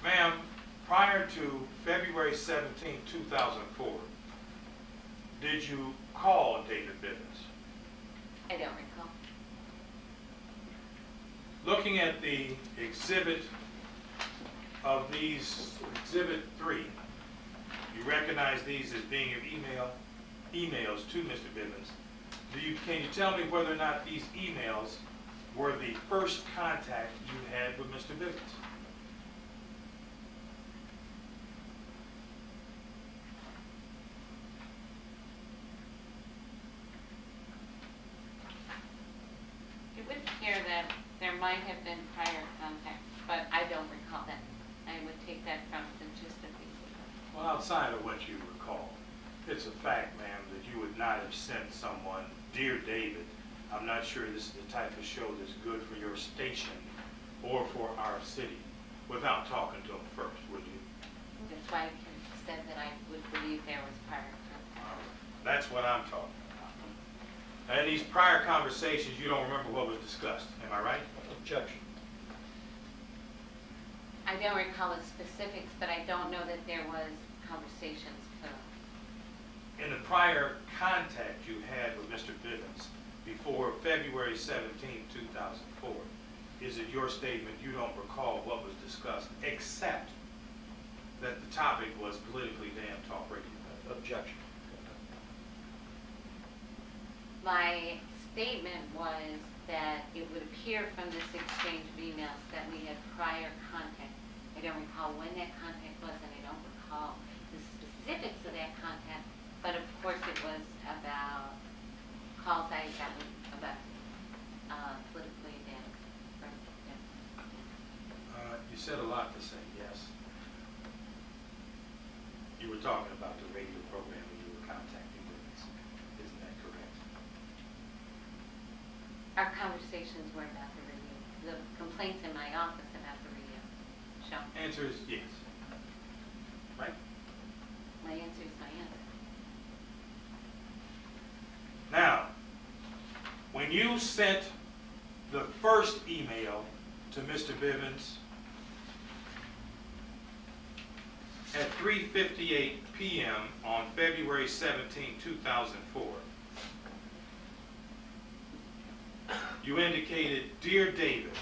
Ma'am, prior to February 17, 2004, did you call David Bivens? I don't recall. Looking at the exhibit of these, Exhibit 3, you recognize these as being your emails to Mr. Bivens. Can you tell me whether or not these emails were the first contact you had with Mr. Bivens? It would appear that there might have been prior contact, but I don't recall that. I would take that from the gist of these. Well, outside of what you recall, it's a fact, ma'am, that you would not have sent someone, "Dear David, I'm not sure this is the type of show that's good for your station or for our city," without talking to him first, would you? That's why I said that I would believe there was prior contact. That's what I'm talking about. And these prior conversations, you don't remember what was discussed, am I right? Objection. I don't recall the specifics, but I don't know that there was conversations. In the prior contact you had with Mr. Bivens before February 17, 2004, is it your statement you don't recall what was discussed except that the topic was politically damn talk radio? Objection. My statement was that it would appear from this exchange of emails that we had prior contact. I don't recall when that contact was, and I don't recall the specifics of that contact, but of course it was about calls I had gotten about politically damaged. You said a lot to say, yes. You were talking about the radio program when you were contacting Bivens. Isn't that correct? Our conversations were about the radio, the complaints in my office about the radio show. Answer is yes. Right? My answer is my answer. Now, when you sent the first email to Mr. Bivens at 3:58 p.m. on February 17, 2004, you indicated, "Dear David,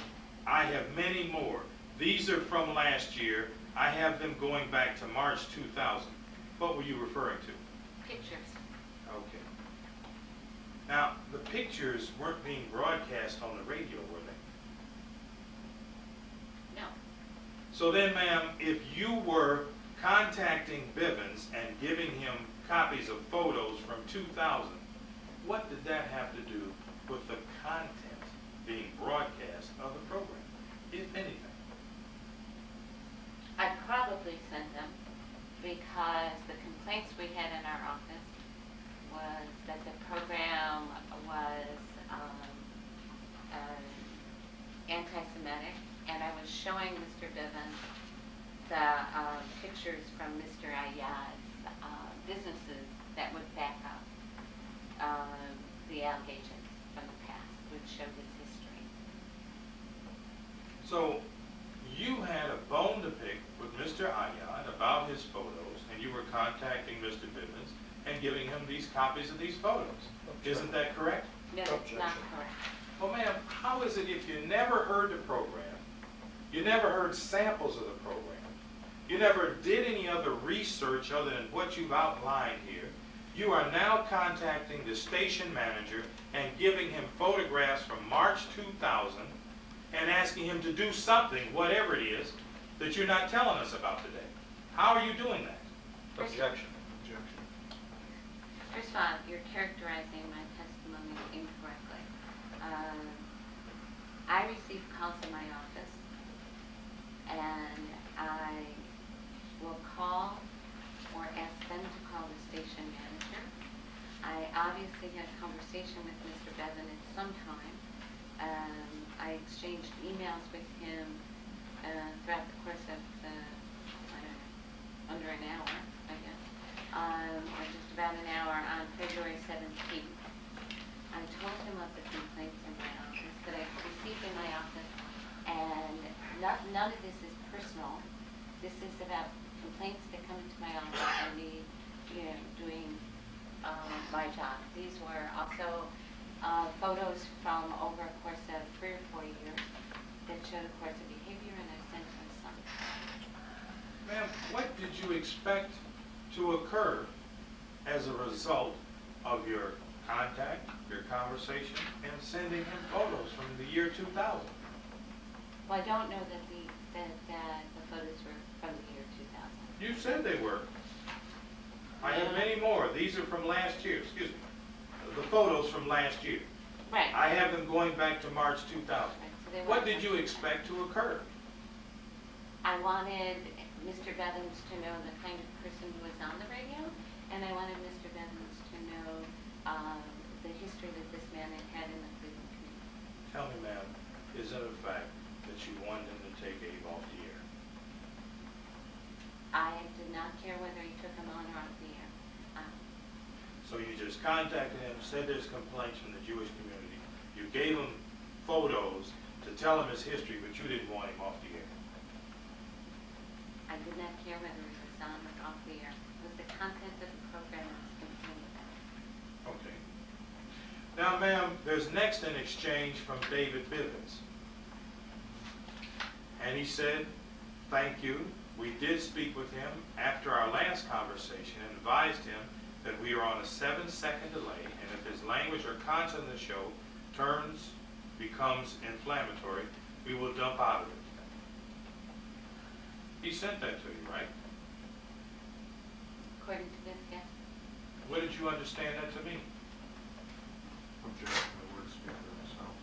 I have many more. These are from last year. I have them going back to March 2000. What were you referring to? Pictures. Okay. Now, the pictures weren't being broadcast on the radio, were they? No. So then, ma'am, if you were contacting Bivens and giving him copies of photos from 2000, what did that have to do with the content being broadcast of the program, if anything? I probably sent them because the complaints we had in our office was that the program was anti-Semitic, and I was showing Mr. Bivens the pictures from Mr. Ayad's businesses that would back up the allegations from the past, which showed his history. So you had a bone to pick with Mr. Ayad about his photos, and you were contacting Mr. Bivens and giving him these copies of these photos. Isn't that correct? No, that's not correct. Well, ma'am, how is it if you never heard the program, you never heard samples of the program, you never did any other research other than what you've outlined here, you are now contacting the station manager and giving him photographs from March 2000 and asking him to do something, whatever it is, that you're not telling us about today? How are you doing that? Objection. First of all, you're characterizing my testimony incorrectly. I received calls in my office, and I will call or ask them to call the station manager. I obviously had a conversation with Mr. Bevin at some time. I exchanged emails with him throughout the course of under an hour, I guess, or just about an hour on February 17th. I told him of the complaints in my office that I received in my office, and none of this is personal. This is about complaints that come into my office and me, doing my job. These were also photos from over a course of 3 or 4 years that show the course of behavior, and I sent them some. Ma'am, what did you expect to occur as a result of your contact, your conversation, and sending him photos from the year 2000? Well, I don't know that the photos were from the year 2000. You said they were. I have many more. These are from last year, excuse me. The photos from last year. Right. I have them going back to March 2000. Right, so What did you expect to occur? I wanted Mr. Bevins to know the kind of person who was on the radio, and I wanted Mr. Bevins to know the history that this man had had in the Cleveland community. Tell me, ma'am, is it a fact that you wanted him to take Abe off the air? I did not care whether he took him on or off the air. So you just contacted him, said there's complaints from the Jewish community. You gave him photos to tell him his history, but you didn't want him off the air. I did not care whether he was on or off the air. It was the content of the program that was contained in that. Okay. Now, ma'am, there's next an exchange from David Bivens. And he said, thank you. We did speak with him after our last conversation and advised him that we are on a 7-second delay, and if his language or content of the show becomes inflammatory, we will dump out of it. He sent that to you, right? According to this, yes. What did you understand that to mean? Objection, the words speak for themselves.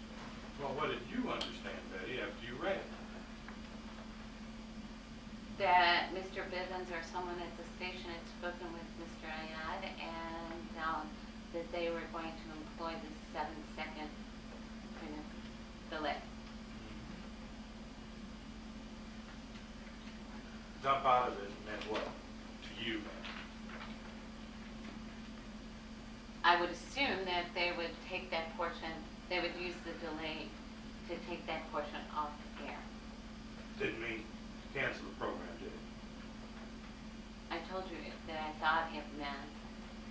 Well, what did you understand, Betty, after you read it? That Mr. Bivens or someone at the station had spoken with Mr. Ayad, and that they were going to employ the 7-second kind of delay. Dump out of it meant what to you, ma'am? I would assume that they would take that portion, they would use the delay to take that portion off the air. Didn't mean cancel the program, did it? I told you that I thought it meant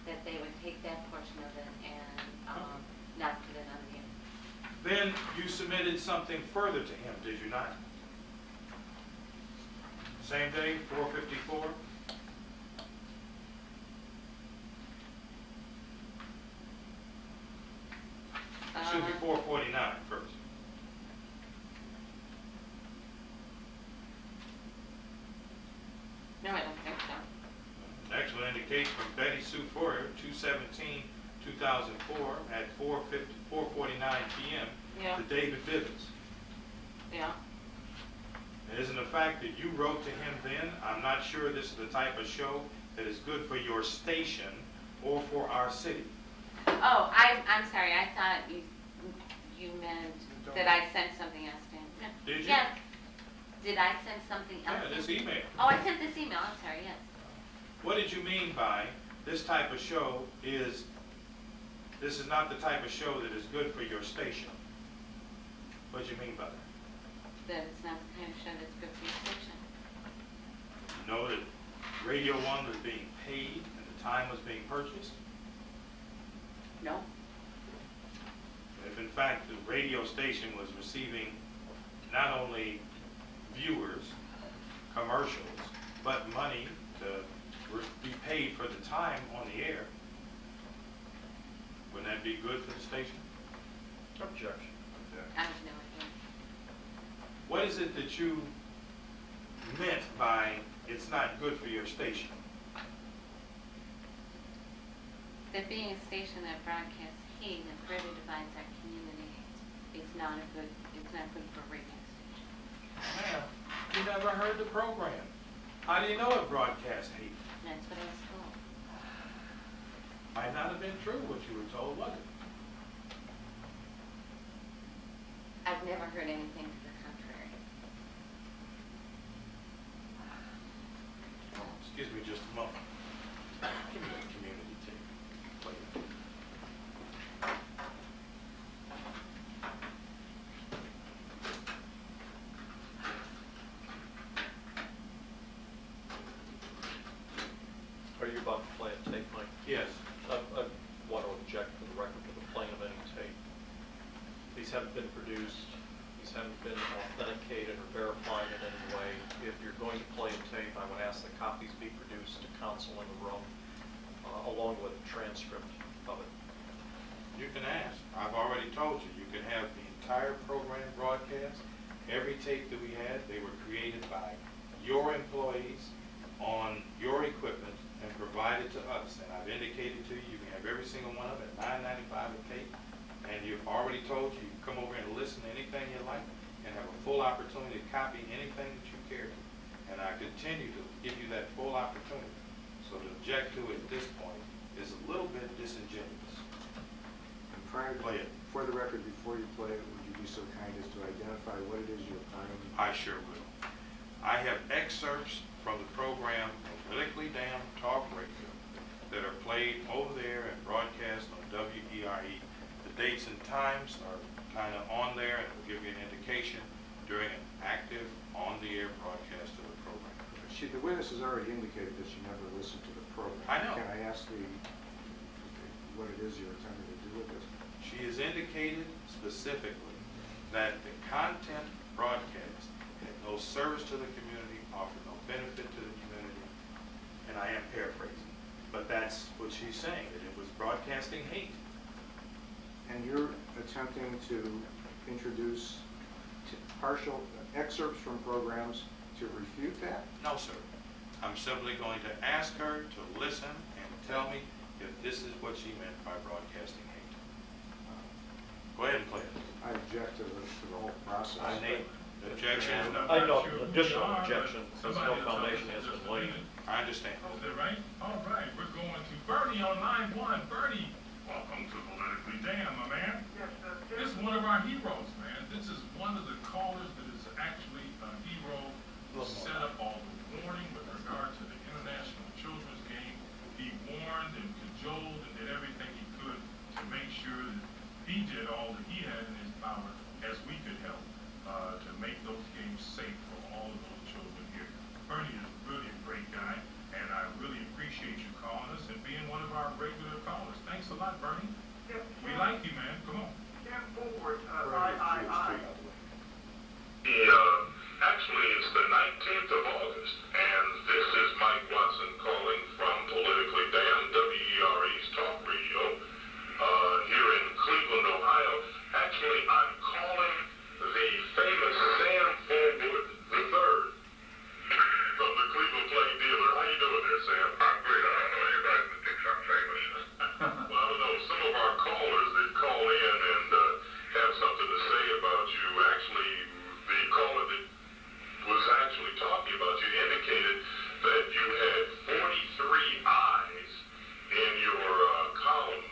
that they would take that portion of it and not put it on the air. Then you submitted something further to him, did you not? Same day, 4:54? Should be 4:49 first. No, I don't think so. Next one indicates from Betty Sue Foyer, 2/17/2004 at 4:49 p.m. Yeah. to David Bivens. Yeah. It isn't a fact that you wrote to him then, I'm not sure this is the type of show that is good for your station or for our city. Oh, I'm sorry. I thought you meant that I sent something else to him. No. Did you? Yes. Did I send something else? Yeah, this email. Oh, I sent this email. I'm sorry. Yes. What did you mean by this type of show is, this is not the type of show that is good for your station? What did you mean by that? That it's not the kind of show that's good for your station. You know that Radio 1 was being paid and the time was being purchased? No. If in fact the radio station was receiving not only viewers, commercials, but money to be paid for the time on the air, wouldn't that be good for the station? Objection. I have no idea. What is it that you meant by it's not good for your station? That being a station that broadcasts hate and further divides our community is not good for a radio station. Ma'am, you never heard the program. How do you know it broadcast hate? That's what I was told. Might not have been true what you were told, was it? I've never heard anything to the contrary. Excuse me just a moment. Give me the community tape. Wait. counsel in the room, along with a transcript of it? You can ask. I've already told you. You can have the entire program broadcast. Every tape that we had, they were created by your employees on your equipment and provided to us. And I've indicated to you, you can have every single one of it at $9.95 a tape. And you've already told you can come over and listen to anything you like and have a full opportunity to copy anything that you care to. And I continue to give you that full opportunity. So to object to it at this point is a little bit disingenuous. And prior, Play it. for the record, before you play it, would you be so kind as to identify what it is you're playing? I sure will. I have excerpts from the program Politically Damn Talk Radio that are played over there and broadcast on WERE. The dates and times are kind of on there, and will give you an indication during an active, on-the-air broadcast of the program. The witness has already indicated that she never listened to the program. I know. Can I ask what it is you're attempting to do with this? She has indicated specifically that the content broadcast had no service to the community, offered no benefit to the community, and I am paraphrasing, but that's what she's saying, that it was broadcasting hate. And you're attempting to introduce partial excerpts from programs to refute that? No, sir. I'm simply going to ask her to listen and tell me if this is what she meant by broadcasting hate. Go ahead and play it. I object to the whole process. I name the objection is no. I know, additional objection, since no foundation has been laid. I understand. Is that right? All right, we're going to Bernie on line 1. Bernie, welcome to Politically Damn, my man. This is one of our heroes, man. This is one of the callers that is actually a hero who set up all the warning with regard to the International Children's Game. He warned and cajoled and did everything he could to make sure that he did all that he had in his power as we could help to make those games safe for all of those children here. Bernie is really a great guy, and I really appreciate you calling us and being one of our regular callers. Thanks a lot, Bernie. We like you, man. Come on. Actually, it's the 19th of August, and this is Mike Watson calling from Politically Damn, WERE's talk radio, here in Cleveland, Ohio. Actually, I'm calling the famous Sam Forward III from the Cleveland Plain Dealer. How you doing there, Sam? I'm great. I don't know anybody that thinks I'm famous. Well, I don't know. Some of our callers that call in and have something to say about you. Actually, the caller that was actually talking about you indicated that you had 43 eyes in your column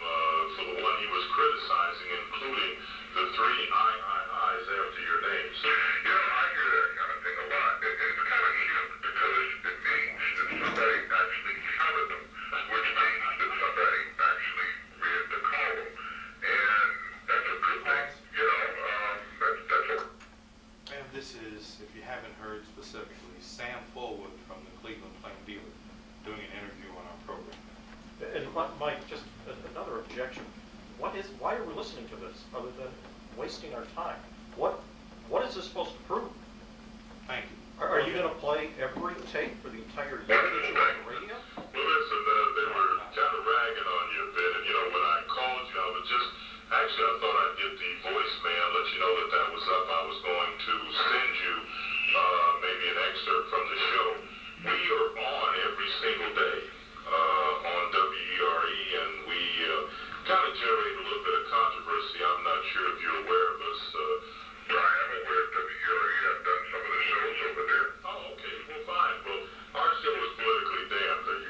for the one he was criticizing, including the 3 eyes after your name. So, you know, I hear that kind of thing a lot. It's kind of cute because it means that somebody actually counted them, which means that somebody actually read the column. And that's a good thing. You know, that's a... And this is, if you haven't heard specifically, Sam Forward from the Cleveland Plain Dealer doing an interview on our program. And Mike, just another objection. Why are we listening to this other than wasting our time? What is this supposed to prove? Thank you. Are you going to play every tape for the entire year that you're on the radio? Well, listen, they were kind of ragging on you a bit, and, you know, when I called you, I was just, actually, I thought I'd get the voicemail, let you know that that was up. I was going to send you maybe an excerpt from the show. We are on every single day on WERE, and we kind of generate a little bit of controversy. I'm not sure if you're aware of us. I am aware of WERE. I've done some of the shows over there. Oh, okay. Well, fine. Well, our show is Politically Damned.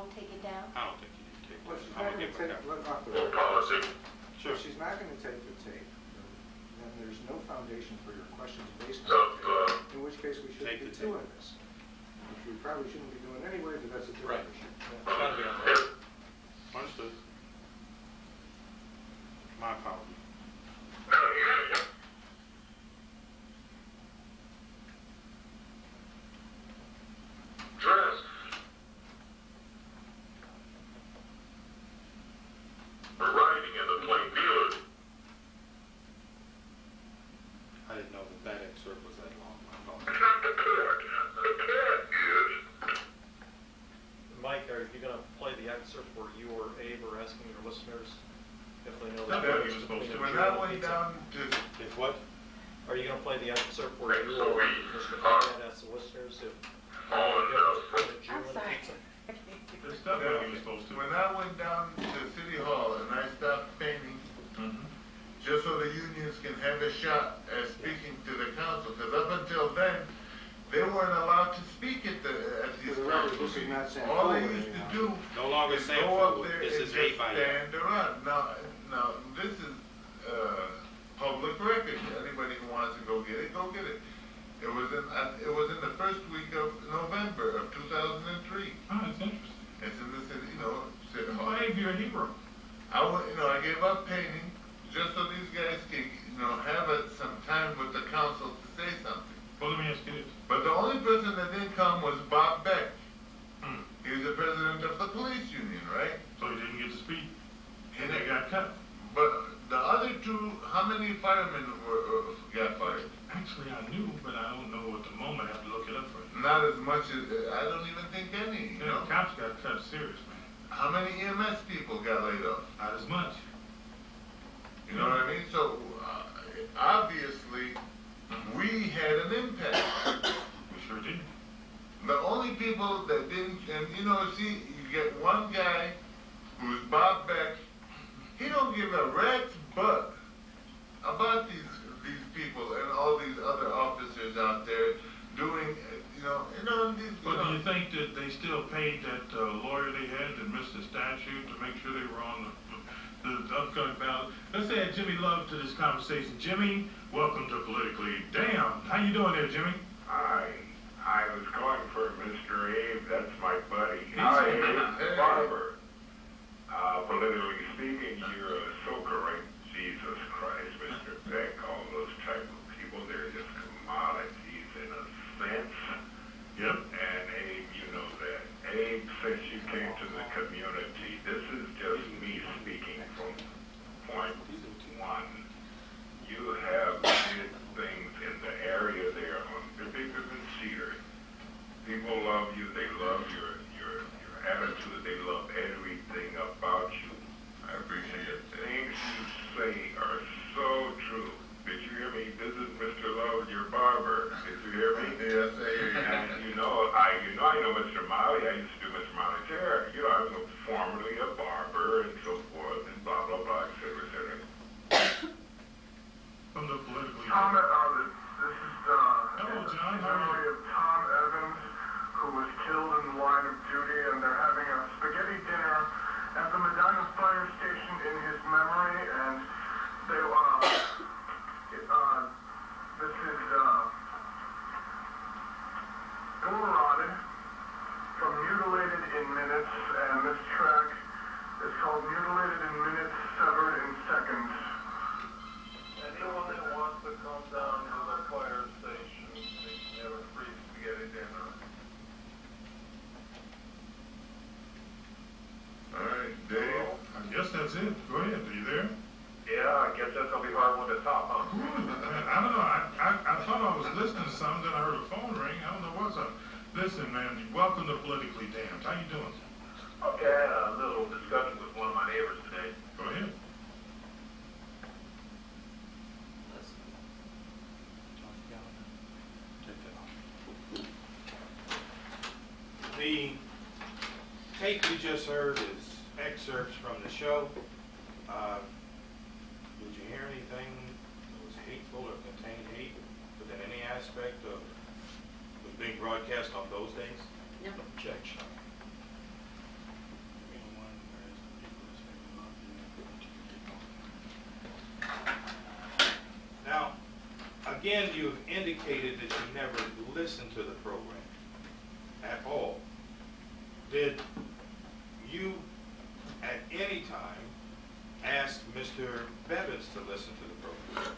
don't take it down? I don't think you need to take Well, that. she's I'm not gonna gonna give take, it look off the Or record. policy. Sure. If she's not gonna take the tape, then there's no foundation for your questions based So, on the tape, in which case we Take shouldn't be the tape. doing this. Which we probably shouldn't be doing anyway, but that's a Right. different issue. It's gotta be on the record. Understood. My apologies. Dress. For riding in the plain dealer. I didn't know that excerpt was that long. My apologies. It's not the court. The court is. Mike, are you gonna play the excerpt where you or Abe are asking your listeners if they know That's the what difference you're supposed between to. a When Jew I and a went pizza? down to, If what? Are you gonna play the excerpt where you So or we Mr. are Ayad asks the listeners if they on know the difference between a Jew I'm and a sorry. pizza? That's definitely what you're supposed to. when I went down to City Hall and I stopped painting, Mhm. just so the unions can have a shot at speaking to the council, because up until then, they weren't allowed to speak at these For the record, council this is not meetings. San All they Polo used to anyhow. do No longer is San go up Polo. there This and is just Abe Ayad. stand around. Now, this is, public record. Anybody who wants to go get it, go get it. It was in the first week of November of 2003. Oh, that's interesting. It's in the city, City Hall. Well, Abe, you're a hero. I gave up painting just so these guys could, have some time with the council to say something. Well, let me ask you this. But the only person that didn't come was Bob Beck. Hmm. He was the president of the police union, right? So he didn't get to speak, and they got cut. But the other two, how many firemen got fired? Actually, I knew, but I don't know at the moment. I have to look it up for you. Not as much as, I don't even think any, Yeah, the cops got cut serious, man. How many EMS people got laid off? Not as much. You know what I mean? So, obviously, we had an impact. We sure did. The only people that didn't, and you get one guy who's Bob Beck, he don't give a rat's butt about these people and all these other officers out there doing, But do you think that they still paid that lawyer they had that missed the statute to make sure they were on the upcoming ballot? Let's add Jimmy Love to this conversation. Jimmy, welcome to Politically Damned. How you doing there, Jimmy? I was calling for Mr. Abe, that's my buddy. Hi, Abe Barber. Politically speaking, you're a soaker, right? Jesus Christ, Mr. Beck, all those type of people, they're just commodities in a sense. Yep. And Abe, you know that. Abe, since you came to the community, this is just me speaking from point one. You have did things in the area there on bigger than Cedar. People love you, they love your attitude, they love everything about you. I appreciate it. Things you say are so true. Did you hear me? This is Mr. Love, your barber. Did you hear me? Yes, I hear you. And I know Mr. Molly. I used to do Mr. Molly's hair. I was formerly a barber and so forth and blah, blah, blah, et cetera, et cetera. From the Politically Tom, Damned. this is Hello, John. in How are memory you? of Tom Evans, who was killed in the line of duty, and they're having a spaghetti dinner at the Medina Fire Station in his memory, and they this is Dorotted from Mutilated in Minutes, and this track is called Mutilated in Minutes, Severed in Seconds. Anyone that wants to come down to the fire station, they can have a free spaghetti dinner. All right, Dave. I guess that's it. Go ahead. Are you there? Yeah, I guess that's gonna be hard one to top, huh? I don't know. I thought I was listening to something, then I heard a phone ring. I don't know what's up. Listen, man, welcome to Politically Damned. How you doing? Okay, I had a little discussion with one of my neighbors today. Go ahead. The tape you just heard is excerpts from the show. Did you hear anything that was hateful or contained hate within any aspect of was being broadcast on those days? No. Objection. again, you've indicated that you never listened to the program at all. Did you at any time ask Mr. Bevins to listen to the program?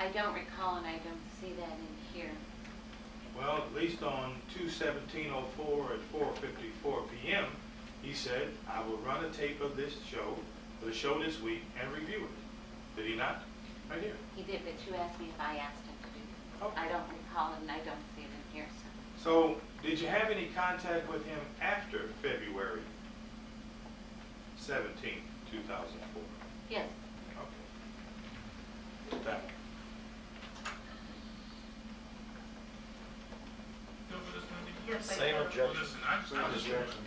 I don't recall, and I don't see that in here. Well, at least on 2/17/04 at 4:54 p.m., he said, I will run a tape of this show, the show this week, and review it. Did he not? Right here. He did, but you asked me if I asked him to do that. Okay. I don't recall it, and I don't see it in here, so. So, did you have any contact with him after February 17, 2004? Yes. Okay. That one. Still with us, Wendy? Yes, I Same can. objection. Well, listen, I just want to, objection.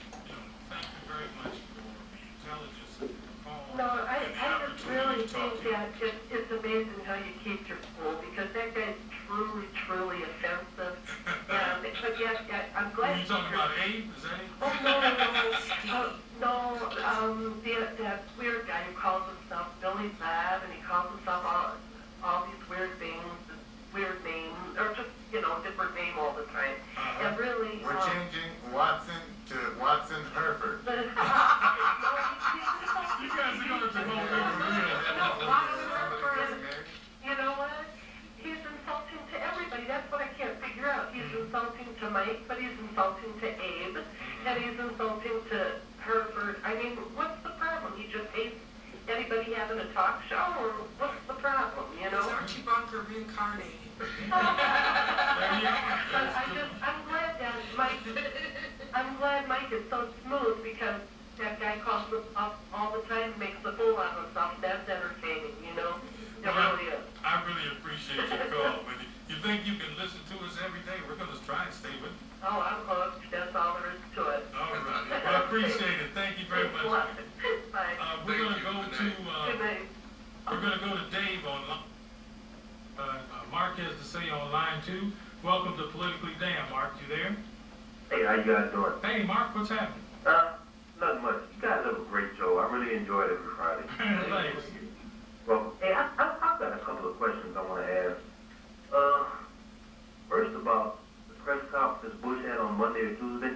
thank you very much for the intelligence of the call. No, I and the just really opportunity to talk think to you. that it's amazing how you keep your cool, because that guy's truly, truly offensive. But yes, I'm Who glad. you talking about, Abe? Is that it? Oh, that weird guy who calls himself Billy Bob, and he calls himself all these weird things, weird names, or just, different name all the time. And really, We're changing Watson to Watson Herford. You guys are going to promote me for real. You know what? He's insulting to everybody. That's what I can't figure out. He's insulting to Mike, but he's insulting to Abe, and he's insulting to Herford. I mean, what's the problem? He just hates anybody having a talk show, or what's the problem, It's Archie Bunker reincarnated. I'm glad Mike is so smooth, because that guy calls us up all the time, makes a fool out of himself. That's entertaining, It really is. I really appreciate your call, Wendy. You think you can listen to us every day? We're going to try and stay with you. Oh, I'm hooked. That's all there is to it. All right. Well, I appreciate it. Thank you very much. Bye. We're going to go to Good night. Dave on Mark has to say on line 2. Welcome to Politically Damn. Mark, you there? Hey, how you guys doing? Hey, Mark, what's happening? Nothing much. You guys have a great show. I really enjoy it every Friday. Thanks. Well, hey, I've got a couple of questions I want to ask. First about the press conference Bush had on Monday or Tuesday.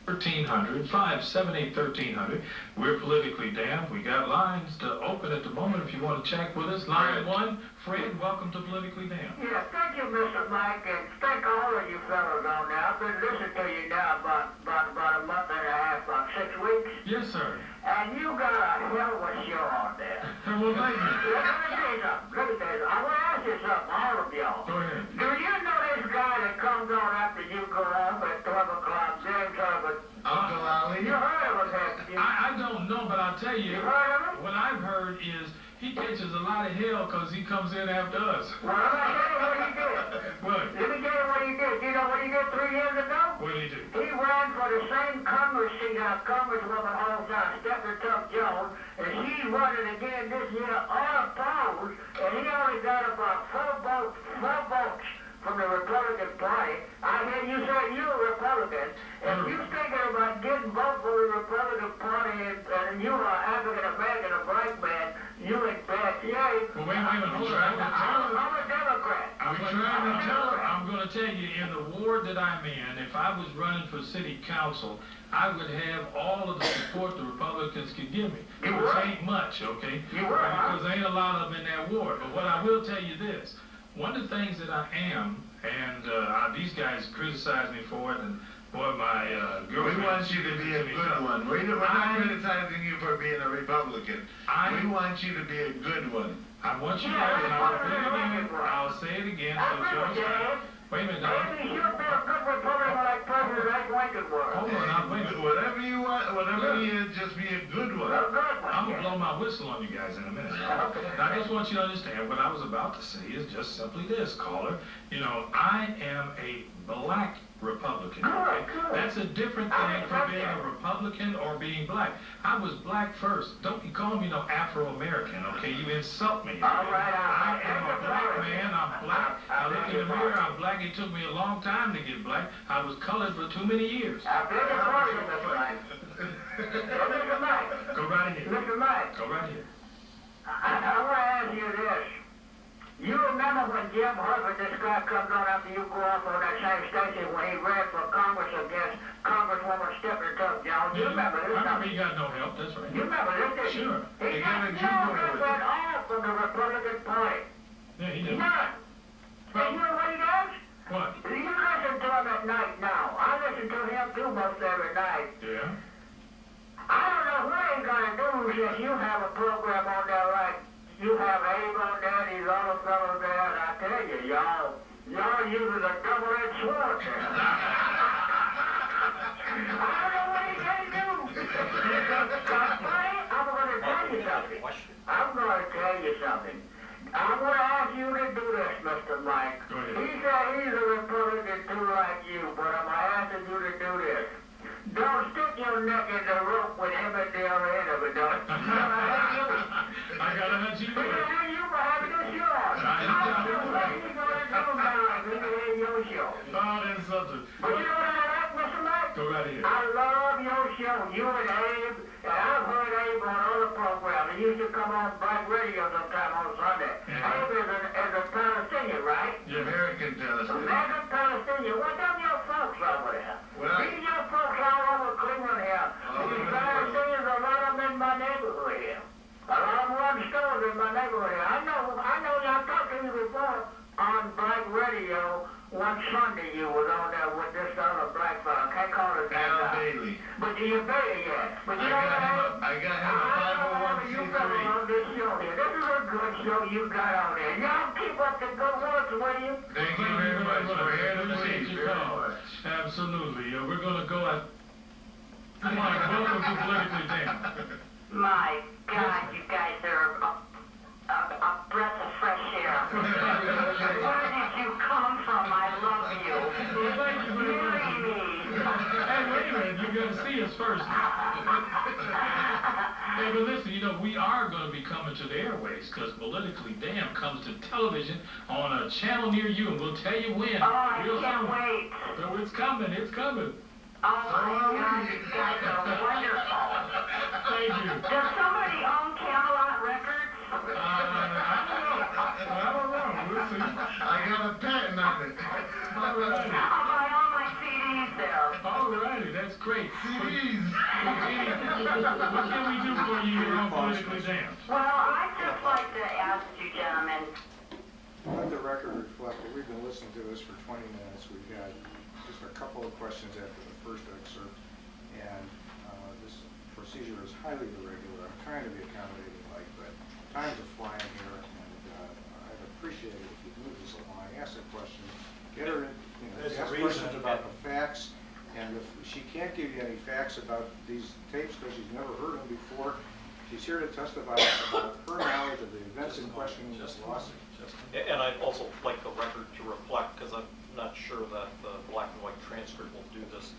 1300-578-1300. We're Politically Damned. We got lines to open at the moment if you want to check with us. Line 1, Fred, welcome to Politically Damned. Yeah, thank you, Mr. Mike, and thank all of you fellows on there. I've been listening to you now about a month and a half, about 6 weeks. Yes, sir. And you got a hell of a show on there. Well, thank you. Let me tell you something. I want to ask you something, all of y'all. Go ahead. Do you know this guy that comes on after you go off at 12 o'clock, James Herbert? Uncle Ali? You heard of him, haven't you? I don't know, but I'll tell you, You heard of him? what I've heard is he catches a lot of hell because he comes in after us. Well, let me tell you what he did. What? Let me tell you what he did. You know what he did 3 years ago? What did he do? He ran for the same Congress seat our Congresswoman holds on, Stephanie Tuck Jones, and she's running again this year unopposed, and he only got about 4 votes from the Republican Party. I hear you say you're a Republican. If you're thinking about getting votes for the Republican Party and you are African American, a black man, you in bad shape. Well, wait a minute. I'm trying to tell her. I'm a Democrat. I'm trying to tell her. I'm going to tell you, in the ward that I'm in, if I was running for city council, I would have all of the support the Republicans could give me. You Which would? ain't much, okay? You would, huh? Because there ain't a lot of them in that ward. But what I will tell you this, one of the things that I am, and these guys criticize me for it, and boy, my girlfriend... We want you to be a good one. We're not criticizing you for being a Republican. We want you to be a good one. I want you to, Yeah, and I'll say it again. I agree with you, Ed. Wait a minute, Maybe you should be a good Republican like President Abe Lincoln was. hold on, wait a minute. Whatever you want, whatever he is, just be a good one. A good one. I'm going to blow my whistle on you guys in a minute. Now, I just want you to understand what I was about to say is just simply this, caller. You know, I am a black Republican. Good, good. That's a different thing from being a Republican or being black. I was black first. Don't you call me no Afro-American, okay? You insult me. All right, I am a black man. I'm black. I look in the mirror. I'm black. It took me a long time to get black. I was colored for too many years. I beg your pardon, Mr. Mike. Mr. Mike. Go right ahead. Mr. Mike. Go right ahead. I want to ask you this. You remember when Jim Harvard, this guy comes on after you go off on that same station when he ran for Congress against Congresswoman Stephen Tubb Jones? You remember this? I remember he got no help, that's right. You remember this, didn't you? Sure. He got no help at all from the Republican Party. Yeah, he did. None. And you know what he does? What? You listen to him at night now. I listen to him too most every night. Yeah? I don't know what he's going to do since you have a program on there like you have Abe on there, these other fellows there, and I tell you, y'all using a double-edged sword there. I don't know what he's going to do. I'm going to tell you something. I'm going to tell you something. I'm going to ask you to do this, Mr. Mike. Go ahead. He said he's a Republican too like you, but I'm asking you to do this. Don't stick your neck in the rope with him at the other end of it, don't you? I gotta let you do it. You for having this show. What are you going to do now if you have your show? Oh, that's something. But you know what I like, Mr. Mike? Go right ahead. I love your show, you and Abe, and I've heard Abe on other programs. He used to come on Black Radio sometime on Sunday. Abe is a Palestinian, right? The American Palestinian. American Palestinian. What them your folks over there? Well, These your folks all over Cleveland here. These Palestinians, a lot of them in my neighborhood here. A lot of them run stores in my neighborhood here. I know, y'all talked to you before on Black Radio. One Sunday you was on there with this other black fella. I can't call his name Al now. Bailey. But you Bailey, yeah. But you know what I got him a you got on this show here. This is a good show you got on there. Y'all keep up the good work, will you? Thank you very much. We're here to Appreciate please your very call. much. Absolutely. We're going to go at... Come on, welcome to Politically Damn. My God, you guys are a breath of fresh air. Where did you come from? I love you. Well, thank you very much. Marry me. Hey, wait a minute. You got to see us first. Hey, but listen, we are going to be coming to the airways because Politically Damn comes to television on a channel near you, and we'll tell you when. Oh, I Real can't soon. wait. So it's coming. It's coming. Oh my God, you guys are wonderful. Thank you. Does somebody own Camelot Records? I don't know. We'll see. I got a patent on it. All righty. I'll buy all my CDs there. All righty. That's great. CDs. What can we do for you here on Politically Damn? Well, I'd just like to ask you gentlemen. Let the record reflect that we've been listening to this for 20 minutes. We've had just a couple of questions after the first excerpt, and this procedure is highly irregular. I'm trying to be accommodating, Mike, but time's are flying here, and I'd appreciate it if you'd move this along. Ask a question, get her in, There's ask a questions reason. about the facts, and if she can't give you any facts about these tapes because she's never heard them before, she's here to testify about her knowledge of the events in question in this lawsuit. And I'd also like the record to reflect, because I'm not sure that the black and white transcript will do this,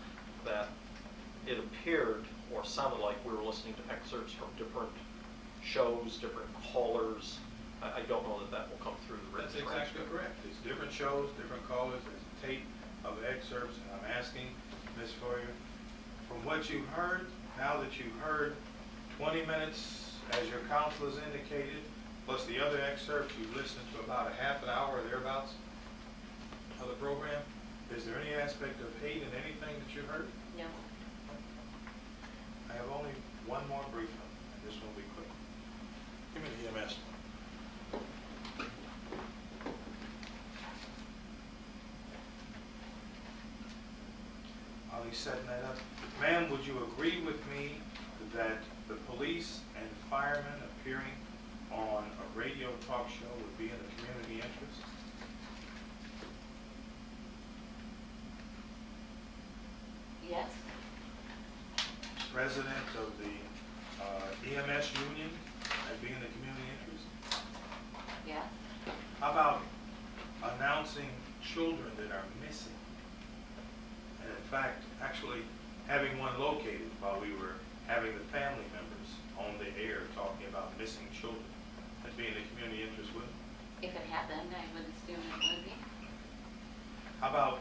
that it appeared or sounded like we were listening to excerpts from different shows, different callers. I don't know that that will come through the written That's exactly transcript. correct. It's different shows, different callers, there's a tape of excerpts, and I'm asking Ms. Foyer, from what you've heard, now that you've heard 20 minutes, as your counsel has indicated, plus the other excerpts, you've listened to about a half an hour or thereabouts of the program. Is there any aspect of hate in anything that you heard? No. I have only one more brief one, and this one will be quick. Give me the EMS. While he's setting that up, ma'am, would you agree with me that the police and firemen appearing on a radio talk show would be in the community interest? Yes? President of the EMS union, that'd be in the community interest? Yes? How about announcing children that are missing? fact, actually having one located while we were having the family members on the air talking about missing children. That'd be in the community interest, wouldn't it? If it happened, I would assume it would be. How about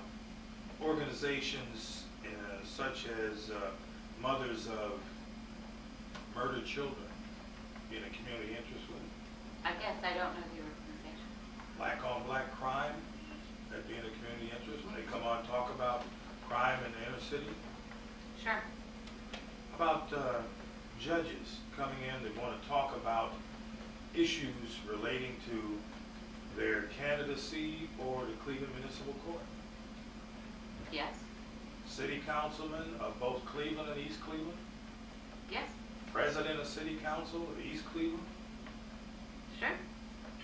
organizations such as mothers of murdered children? Be in the community interest, wouldn't it? I guess I don't know the organization. Black on black crime, that'd be in the community interest. When they come on and talk about crime in the inner city. Sure. How about judges coming in that want to talk about issues relating to their candidacy or the Cleveland Municipal Court? Yes. City councilmen of both Cleveland and East Cleveland? Yes. President of City Council of East Cleveland? Sure.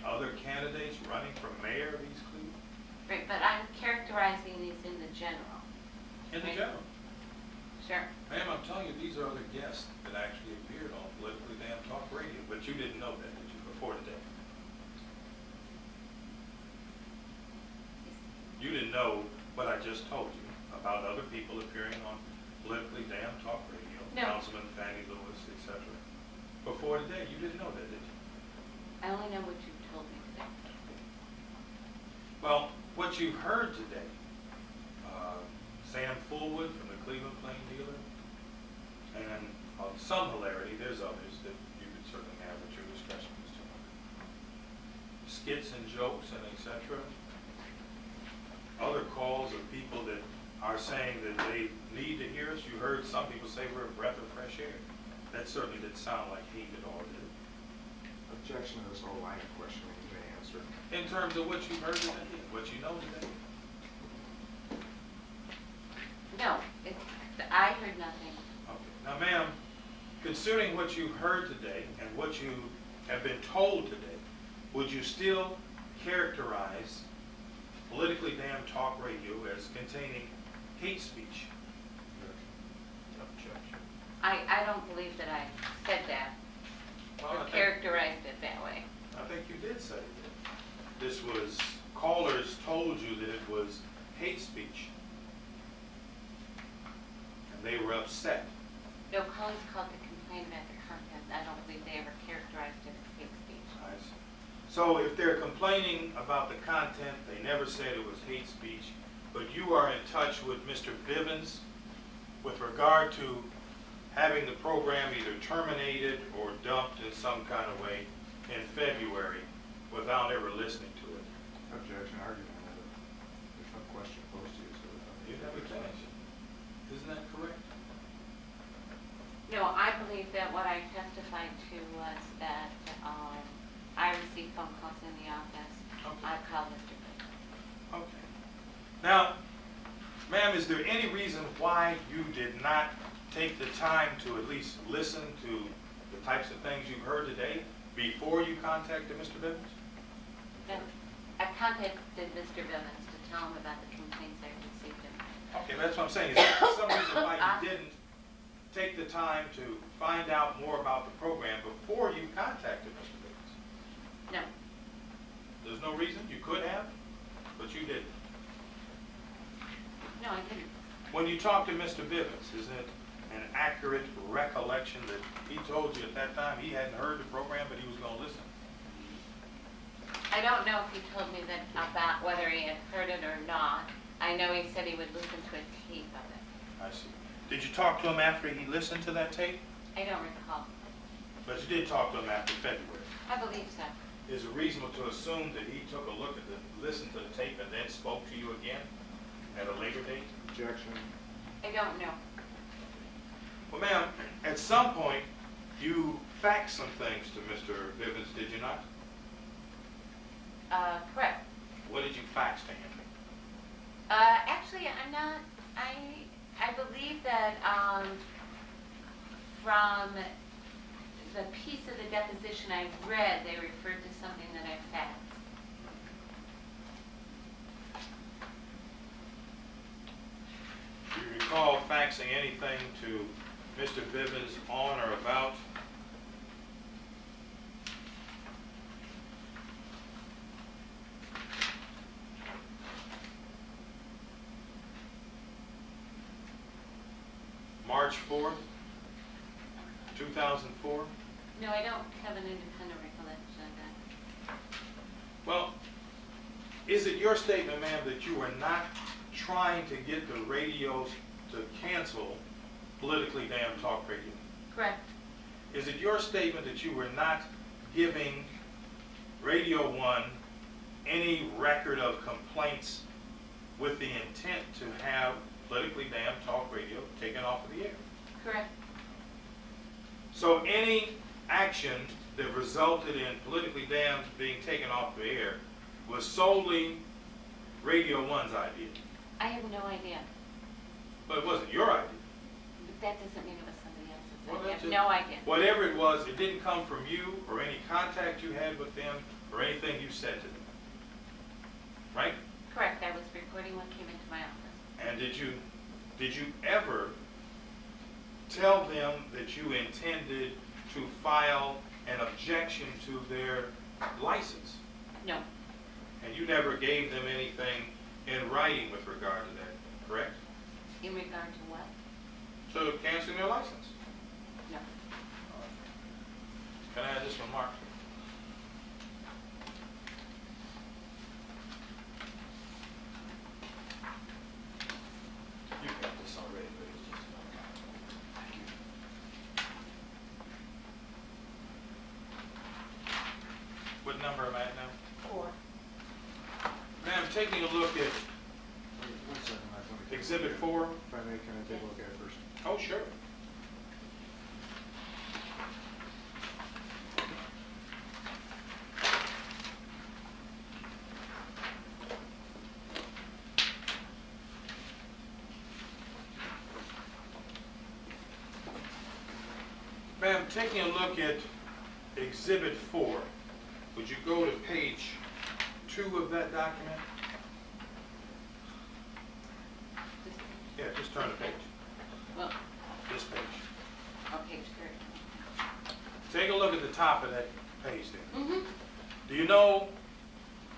Other candidates running for mayor of East Cleveland? Right, but I'm characterizing these in the general. In the Right. general. Sure. Ma'am, I'm telling you, these are other guests that actually appeared on Politically Damn Talk Radio, but you didn't know that, did you, before today? You didn't know what I just told you about other people appearing on Politically Damn Talk Radio, No. Councilman Fannie Lewis, etc. Before today, you didn't know that, did you? I only know what you've told me today. Well, what you've heard today, Sam Fullwood from the Cleveland Plain Dealer, and of some hilarity, there's others that you could certainly have at your discretion, Mr. Walker. Skits and jokes and etc. Other calls of people that are saying that they need to hear us. You heard some people say we're a breath of fresh air. That certainly didn't sound like hate at all, did it? Objection to this whole line of questioning, you may answer. In terms of what you've heard today, what you know today. No, I heard nothing. Okay. Now, ma'am, considering what you've heard today and what you have been told today, would you still characterize Politically Damn Talk Radio as containing hate speech? Objection. I don't believe that I said that Well, or characterized it that way. I think you did say that. This was, callers told you that it was hate speech. And they were upset. No, callers called to complain about the content. I don't believe they ever characterized it as hate speech. I see. So if they're complaining about the content, they never said it was hate speech, but you are in touch with Mr. Bivens with regard to having the program either terminated or dumped in some kind of way in February without ever listening to it. Objection, argument, there's no question posed to you, so. You never finished. Isn't that correct? No, I believe that what I testified to was that I received phone calls in the office. Okay. I called Mr. Bivens. Okay. Now, ma'am, is there any reason why you did not take the time to at least listen to the types of things you've heard today before you contacted Mr. Bivens? Then I contacted Mr. Bivens to tell him about the complaints I received. Okay, that's what I'm saying. Is there some reason why you didn't take the time to find out more about the program before you contacted Mr. Bivens? No. There's no reason? You could have, but you didn't. No, I didn't. When you talked to Mr. Bivens, isn't it an accurate recollection that he told you at that time he hadn't heard the program, but he was going to listen? I don't know if he told me that about whether he had heard it or not. I know he said he would listen to a tape of it. I see. Did you talk to him after he listened to that tape? I don't recall. But you did talk to him after February. I believe so. Is it reasonable to assume that he took a look at listened to the tape and then spoke to you again at a later date? Objection. I don't know. Well, ma'am, at some point, you faxed some things to Mr. Bivens, did you not? Correct. What did you fax to him? Actually, I'm not, I believe that, from the piece of the deposition I read, they referred to something that I faxed. Do you recall faxing anything to Mr. Bivens on or about March 4th, 2004? No, I don't have an independent recollection of that. Well, is it your statement, ma'am, that you were not trying to get the radios to cancel politically damn talk radio? Correct. Is it your statement that you were not giving Radio 1 any record of complaints with the intent to have politically damn talk radio taken off of the air? Correct. So any action that resulted in politically damned being taken off the air was solely Radio 1's idea? I have no idea. But it wasn't your idea. But that doesn't mean it was somebody else's. Well, I that's have it. no idea. Whatever it was, it didn't come from you or any contact you had with them or anything you said to them. Right? Correct. I was recording what came into my office. And did you ever tell them that you intended to file an objection to their license? No. And you never gave them anything in writing with regard to that, correct? In regard to what? To canceling their license. No. Can I have this one marked? You got this already, but it's just thank you. What number am I at now? 4. Ma'am, taking a look at One second, I want to. Exhibit 4. If I may, can I take a look at it first? Oh, sure. Ma'am, taking a look at Exhibit 4, would you go to page 2 of that document? Yeah, just turn the page. Well, This page. on page 3. Take a look at the top of that page there. Mm-hmm. Do you know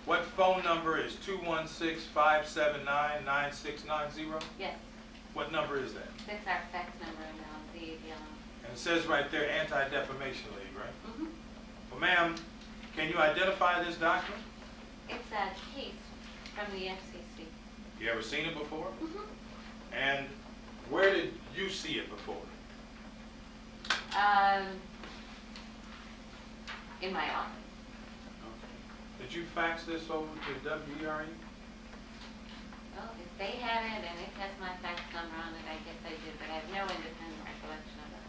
what phone number is 216-579-9690? Yes. What number is that? That's our fax number now, the ABL. And it says right there, Anti-Defamation League, right? Mm-hmm. Well, ma'am, can you identify this document? It's a case from the FCC. You ever seen it before? Mm-hmm. And where did you see it before? In my office. Did you fax this over to WERE? Well, if they had it and it has my fax number on it, I guess I did, but I have no independent recollection of it.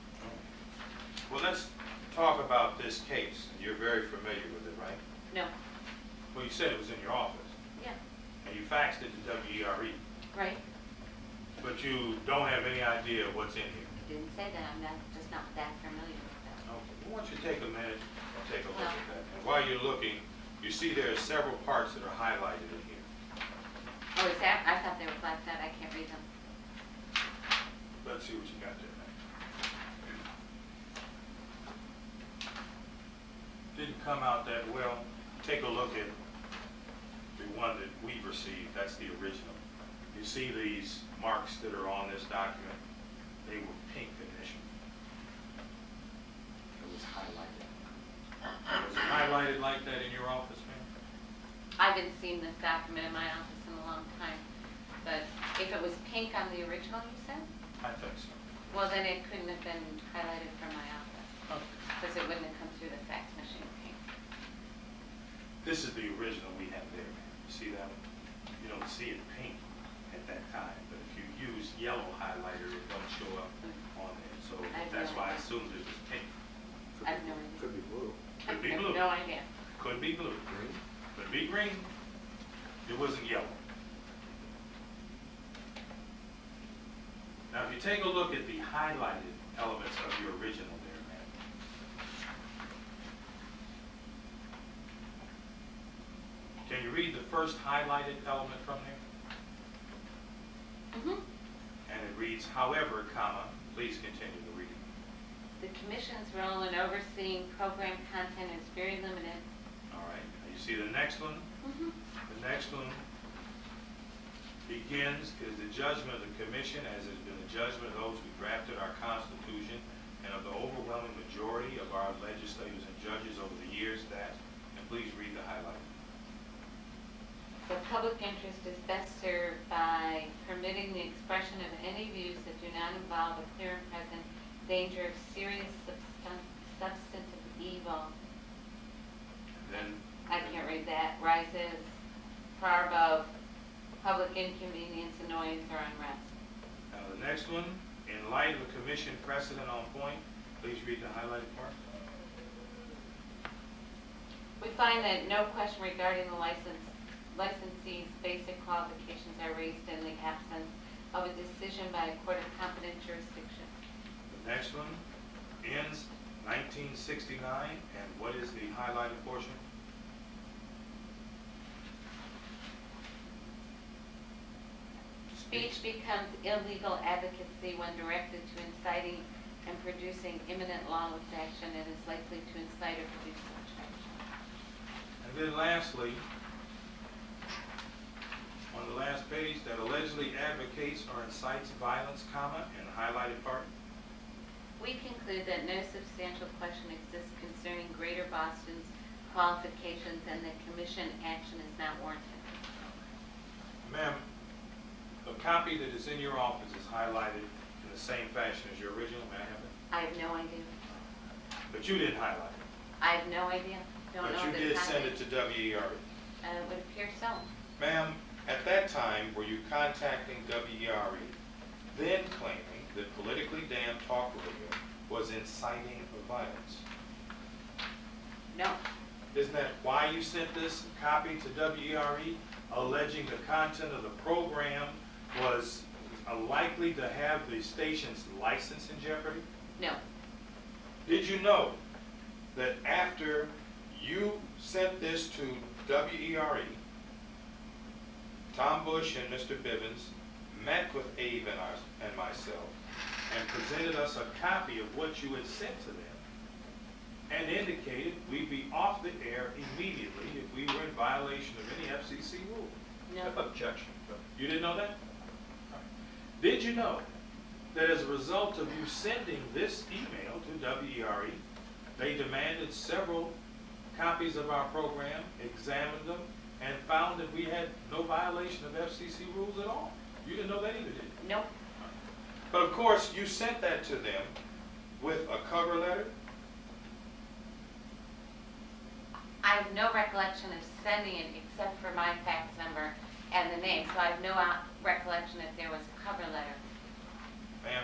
Well, let's talk about this case. You're very familiar with it, right? No. Well, you said it was in your office. Yeah. And you faxed it to WERE. Right. But you don't have any idea what's in here. I didn't say that. I'm just not that familiar with that. Okay. Why don't you take a minute and take a look at that. And while you're looking, you see there are several parts that are highlighted in here. Oh, is that? I thought they were blacked out. I can't read them. Let's see what you got there. Didn't come out that well. Take a look at the one that we received. That's the original. You see these marks that are on this document? They were pink initially. It was highlighted. Was it highlighted like that in your office, ma'am? I haven't seen this document in my office in a long time. But if it was pink on the original, you said? I think so. Well, then it couldn't have been highlighted from my office. Okay. Because it wouldn't have come through the fax machine pink. This is the original we have there, ma'am. You see that one? You don't see it pink at that time, but if you use yellow highlighter, it don't show up on there. So that's why I assumed it was pink. I have no idea. Could be blue. Could be I have blue. no idea. Could be blue. Green? Could be green. It wasn't yellow. Now, if you take a look at the highlighted elements of your original there, ma'am. Can you read the first highlighted element from there? Mm-hmm. And it reads, however, comma, please continue the reading. The commission's role in overseeing program content is very limited. All right. Now you see the next one? Mm-hmm. The next one begins is the judgment of the Commission, as has been the judgment of those who drafted our Constitution and of the overwhelming majority of our legislators and judges over the years that, and please read the highlight. The public interest is best served by permitting the expression of any views that do not involve a clear and present danger of serious substantive evil. Then I can't read that. Rises far above public inconvenience, annoyance, or unrest. now the next one, in light of a Commission precedent on point, please read the highlighted part. We find that no question regarding the licensee's basic qualifications are raised in the absence of a decision by a court of competent jurisdiction. The next one ends 1969, and what is the highlighted portion? Speech becomes illegal advocacy when directed to inciting and producing imminent lawless action and is likely to incite or produce such action. And then lastly, on the last page, that allegedly advocates or incites violence, comma, in the highlighted part. We conclude that no substantial question exists concerning Greater Boston's qualifications and that Commission action is not warranted. Ma'am, the copy that is in your office is highlighted in the same fashion as your original. May I have it? I have no idea. But you didn't highlight it. I have no idea. Don't know But you if did it's send it to WERE. It would appear so. Ma'am, at that time, were you contacting WERE, then claiming that politically damned talk radio was inciting violence? No. Isn't that why you sent this copy to WERE, alleging the content of the program was likely to have the station's license in jeopardy? No. Did you know that after you sent this to WERE, Tom Bush and Mr. Bivens met with Abe and myself and presented us a copy of what you had sent to them and indicated we'd be off the air immediately if we were in violation of any FCC rule? No. Objection. You didn't know that? Did you know that as a result of you sending this email to WERE, they demanded several copies of our program, examined them, and found that we had no violation of FCC rules at all? You didn't know that either, did you? Nope. But of course, you sent that to them with a cover letter. I have no recollection of sending it except for my fax number and the name, so I have no recollection if there was a cover letter. Ma'am,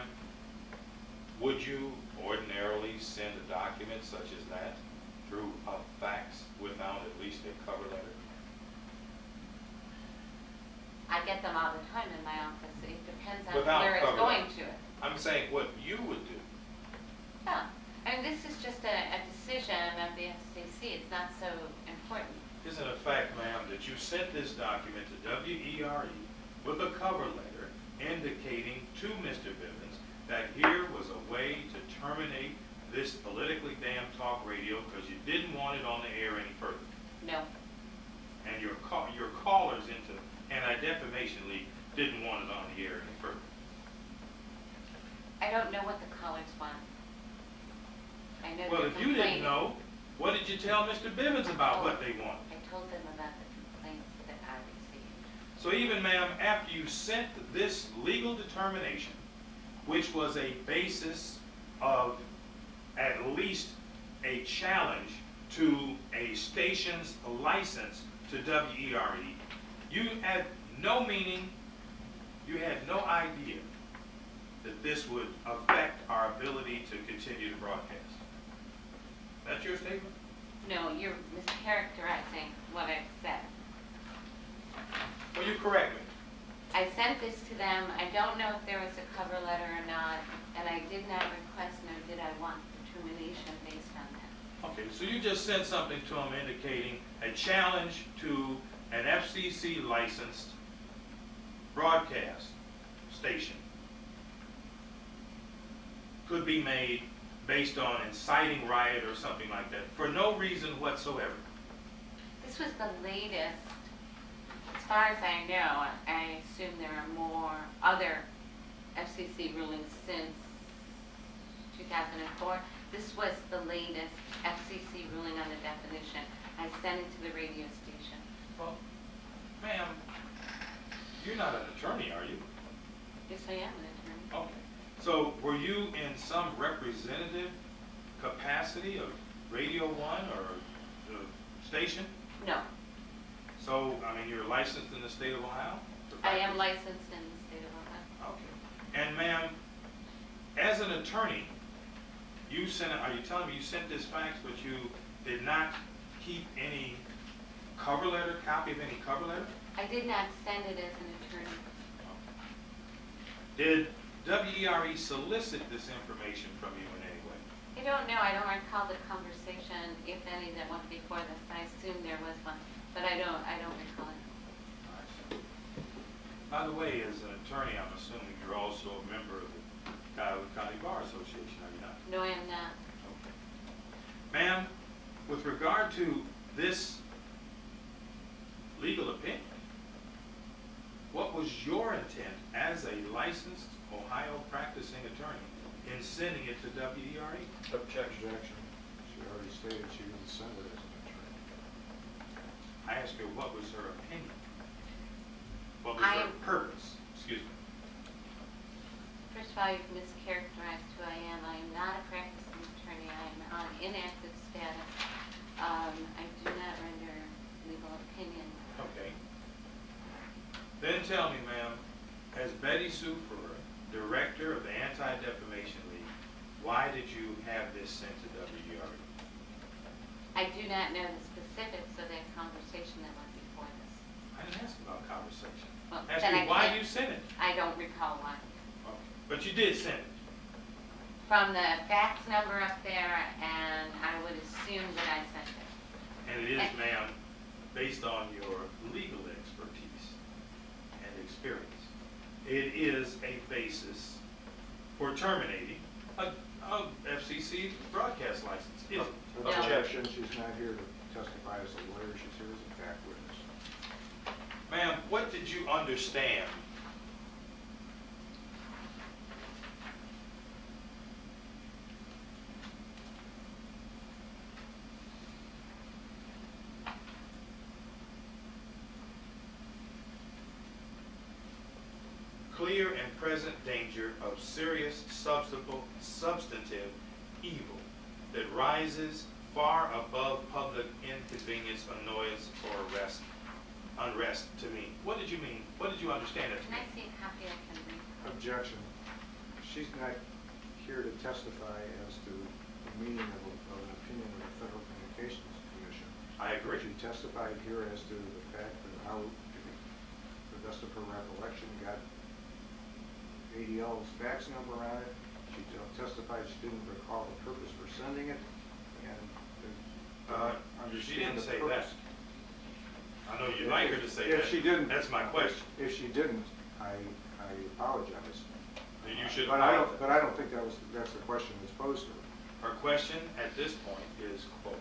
would you ordinarily send a document such as that through a fax without at least a cover letter? I get them all the time in my office. It depends on Without where it's cover going letter. to it. I'm saying what you would do. Yeah. I mean, this is just a decision of the FCC. It's not so important. Isn't it a fact, ma'am, that you sent this document to WERE with a cover letter indicating to Mr. Bivens that here was a way to terminate this politically damned talk radio because you didn't want it on the air any further? No. And your callers into Anti-Defamation League didn't want it on the air any further? I don't know what the callers want. I know Well, they're if you didn't complaining. know, what did you tell Mr. Bivens about what they wanted? I told them about the complaints that I received. So even, ma'am, after you sent this legal determination, which was a basis of at least a challenge to a station's license to WERE, you had no meaning, you had no idea that this would affect our ability to continue to broadcast. That's your statement? No, you're mischaracterizing what I've said. Well, you correct me. I sent this to them. I don't know if there was a cover letter or not, and I did not request nor did I want determination based on that. Okay, so you just sent something to them indicating a challenge to an FCC licensed broadcast station could be made based on inciting riot or something like that, for no reason whatsoever. This was the latest. It's far as I know, I assume there are more other FCC rulings since 2004. This was the latest FCC ruling on the definition. I sent it to the radio station. Well, ma'am, you're not an attorney, are you? Yes, I am an attorney. Okay. So were you in some representative capacity of Radio 1 or the station? No, So, I mean, you're licensed in the state of Ohio? I am licensed in the state of Ohio. Okay. And ma'am, as an attorney, you sent, are you telling me you sent this fax, but you did not keep any cover letter, copy of any cover letter? I did not send it as an attorney. Did WERE solicit this information from you in any way? I don't know. I don't recall the conversation, if any, that went before this. I assume there was one, but I don't recall it. By the way, as an attorney, I'm assuming you're also a member of the Cuyahoga County Bar Association, are you not? No, I am not. Okay. Ma'am, with regard to this legal opinion, what was your intent as a licensed Ohio practicing attorney in sending it to WERE? Objection. She already stated she didn't send it as an attorney. I asked her what was her opinion. What was her purpose? Excuse me. First of all, you've mischaracterized who I am. I am not a practicing attorney. I am on inactive status. I do not render legal opinion. Okay. Then tell me, ma'am, as Betty Sue Furr, director of the Anti-Defamation League, why did you have this sent to WERE? I do not know the specifics of that conversation that went before this. I didn't ask about conversation. Well, Ask then me I why can't- you sent it. I don't recall why. Okay. But you did send it. From the fax number up there, and I would assume that I sent it. And it is, ma'am, based on your legal expertise and experience. It is a basis for terminating a FCC broadcast license. Is it? Objection. She's not here to testify as a lawyer. She's here as a fact witness. Ma'am, what did you understand? Clear and present danger of serious substantive evil that rises far above public inconvenience, annoyance, or unrest to me. What did you mean? What did you understand it to Can I mean? see a copy I can read? Objection. She's not here to testify as to the meaning of an opinion of the Federal Communications Commission. I agree. She testified here as to the fact that how, to the best of her recollection, got ADL's fax number on it. She testified she didn't recall the purpose for sending it, and She didn't the say purpose. that. I know you'd like her to say that. If she didn't, That's my question. If she didn't, I apologize. Then you should But apologize. I don't think that's the question that's posed to her. Her question at this point is, quote,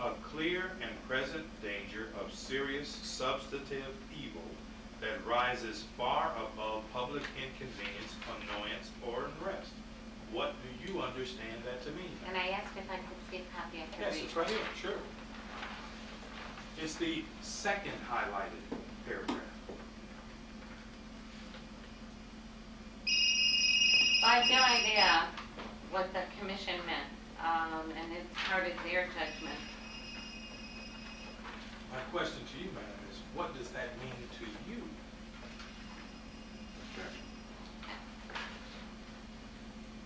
"A clear and present danger of serious substantive evil that rises far above public inconvenience, annoyance, or unrest." What do you understand that to mean? And I asked if I could see a copy I can read. Yes, it's right here, sure. It's the second highlighted paragraph. Well, I have no idea what the commission meant, and it's part of their judgment. My question to you, madam, is what does that mean to you? Objection.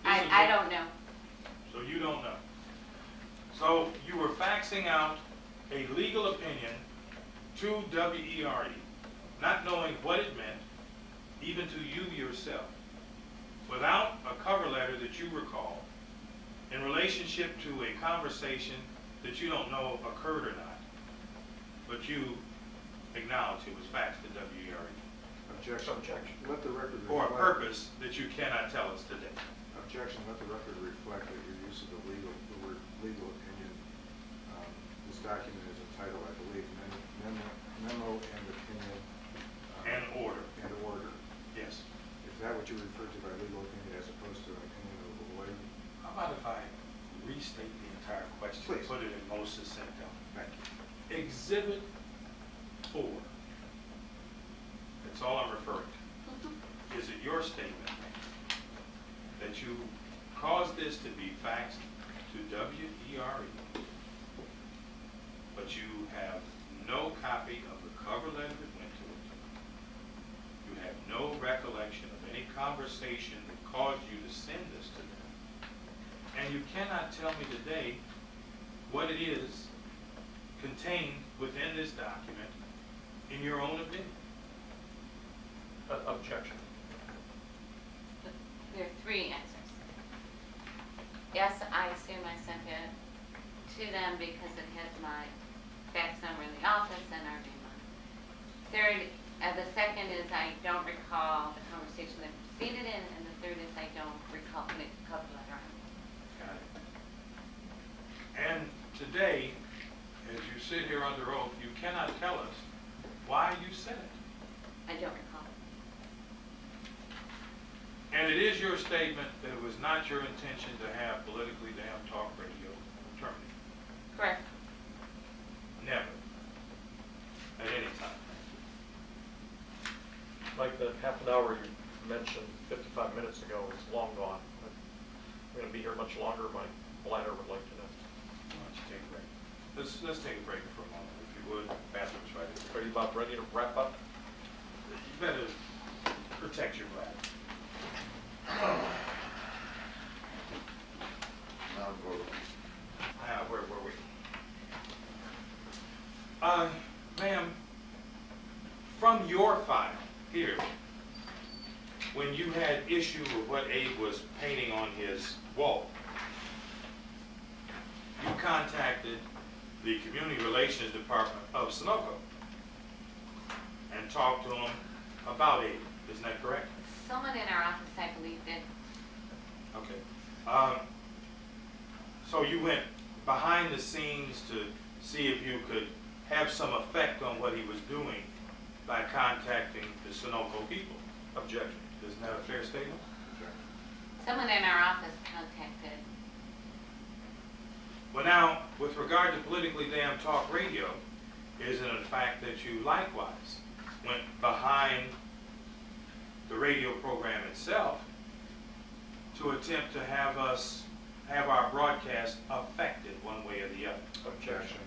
I don't know. So you don't know. So you were faxing out a legal opinion to WERE, not knowing what it meant, even to you yourself, without a cover letter that you recall, in relationship to a conversation that you don't know occurred or not, but you acknowledge it was faxed to WERE, Objection. Let the record for a reflect. purpose that you cannot tell us today. Objection. Let the record reflect that your use of the word legal opinion. This document is entitled, I believe, Memo and Opinion Please. put it in most succinct terms. Thank you. Exhibit 4, that's all I'm referring to. Is it your statement that you caused this to be faxed to WERE, but you have no copy of the cover letter that went to it? You have no recollection of any conversation that caused you to send this to them. And you cannot tell me today what it is contained within this document in your own opinion. Objection. There are 3 answers. Yes, I assume I sent it to them because it has my fax number in the office and our name on it. The second is I don't recall the conversation that preceded it, and the third is I don't recall putting the cover letter on. Got it. And today, as you sit here under oath, you cannot tell us why you sent it. I don't recall. And it is your statement that it was not your intention to have politically damn talk radio terminated. Correct. Never. At any time. Like the half an hour you mentioned 55 minutes ago is long gone. We're going to be here much longer. My bladder would like to know. Why don't you take a break? Let's take a break for a moment, if you would. Bathroom's right here. Are you about ready to wrap up? You better protect your bladder. Where were we? Ma'am, from your file here, when you had issue with what Abe was painting on his wall, you contacted the Community Relations Department of Sunoco and talked to them about Abe. Isn't that correct? Someone in our office, I believe, did. Okay. So you went behind the scenes to see if you could have some effect on what he was doing by contacting the Sunoco people. Objection. Isn't that a fair statement? Someone in our office contacted. Well, now, with regard to politically damn talk radio, isn't it a fact that you likewise went behind the radio program itself to attempt to have our broadcast affected one way or the other? Objection.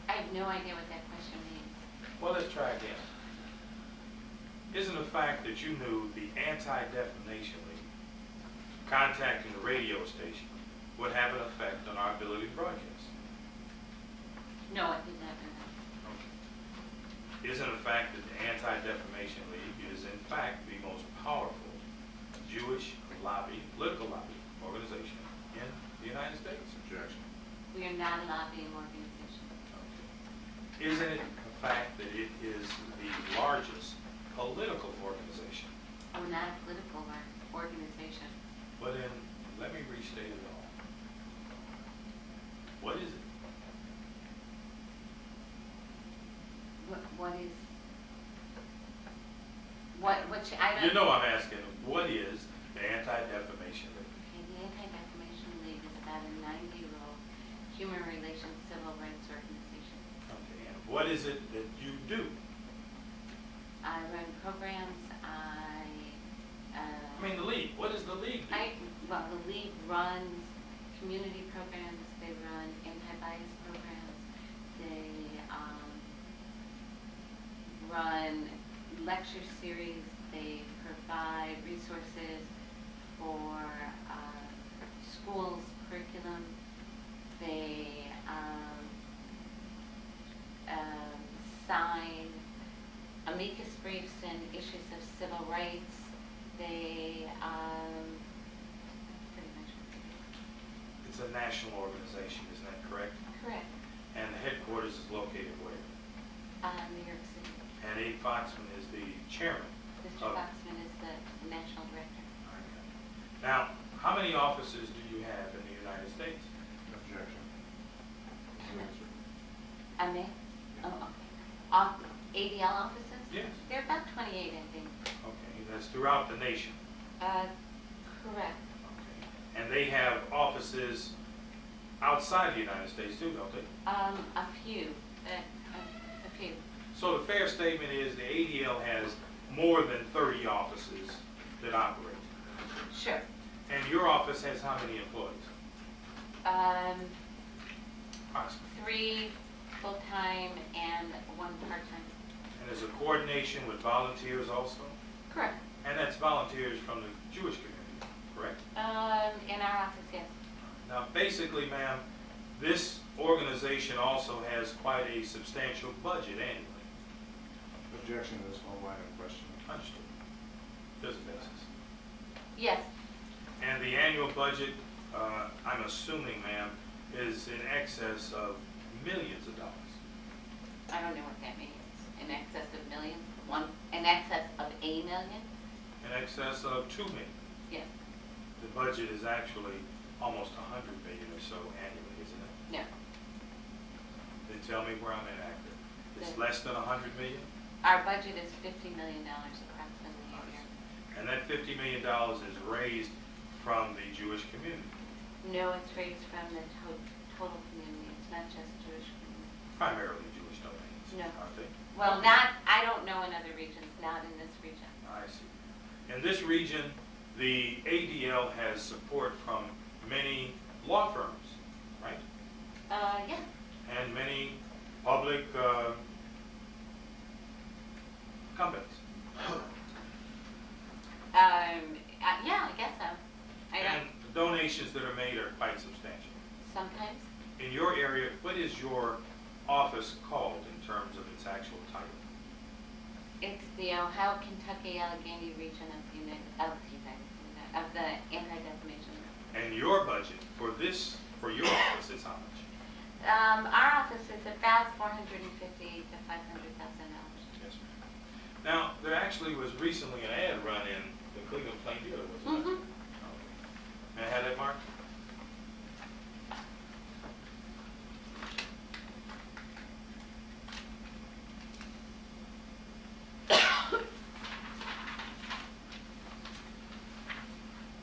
I have no idea what that question means. Well, let's try again. Isn't the fact that you knew the Anti-Defamation League contacting the radio station would have an effect on our ability to broadcast? No, it did not know that. Okay. Isn't the fact that the Anti-Defamation League is in fact the most powerful Jewish lobby, political lobby organization in the United States? Objection. We are not a lobbying organization. Okay. Isn't it a fact that it is the largest political organization? We're not a political organization. But then, let me restate it all. What is it? What is? I don't. You know I'm asking, what is the Anti-Defamation League? Okay, the Anti-Defamation League is about a 90-year-old human relations civil rights organization. Okay, and what is it that you do? I run programs. I mean the league. What does the league do? Well, the league runs community programs. They run anti-bias programs. They run lecture series. They provide resources for schools' curriculum. They sign amicus briefs and issues of civil rights. They pretty much. It's a national organization, isn't that correct? Correct. And the headquarters is located where? New York City. And Abe Foxman is the chairman. Mr. Foxman is the national director. Okay. Now, how many offices do you have in the United States? Objection. I may? Oh, okay. ADL offices? Yes. There are about 28, I think. Okay, that's throughout the nation. Correct. Okay. And And they have offices outside the United States too, don't they? A few, a few. So the fair statement is the ADL has more than 30 offices that operate. Sure. And your office has how many employees? Approximately. 3 full-time and 1 part-time. And there's a coordination with volunteers also? Correct. And that's volunteers from the Jewish community, correct? In our office, yes. Now, basically, ma'am, this organization also has quite a substantial budget annually. Objection to this whole line of questioning. Understood. There's a basis. Yes. And the annual budget, I'm assuming, ma'am, is in excess of millions of dollars. I don't know what that means. In excess of millions? In excess of $1 million? In excess of $2 million. Yes. The budget is actually almost $100 million or so annually, isn't it? No. Then tell me where I'm inaccurate. It's No. less than $100 million? Our budget is $50 million approximately a year. And that $50 million is raised from the Jewish community? No, it's raised from the total community. It's not just Jewish community. Primarily Jewish domains, No. aren't they? Well, I don't know in other regions, not in this region. I see. In this region, the ADL has support from many law firms, right? Yeah. And many public companies. Yeah, I guess so. And the donations that are made are quite substantial. Sometimes. In your area, what is your office called in terms of its actual title? It's the Ohio, Kentucky, Allegheny region of the Anti-Defamation League. And your budget for your office is how much? Our office is about $450,000 to $500,000. Yes, ma'am. Now, there actually was recently an ad run in the Cleveland Plain Dealer, wasn't there? Mm-hmm. May I have that, Mark?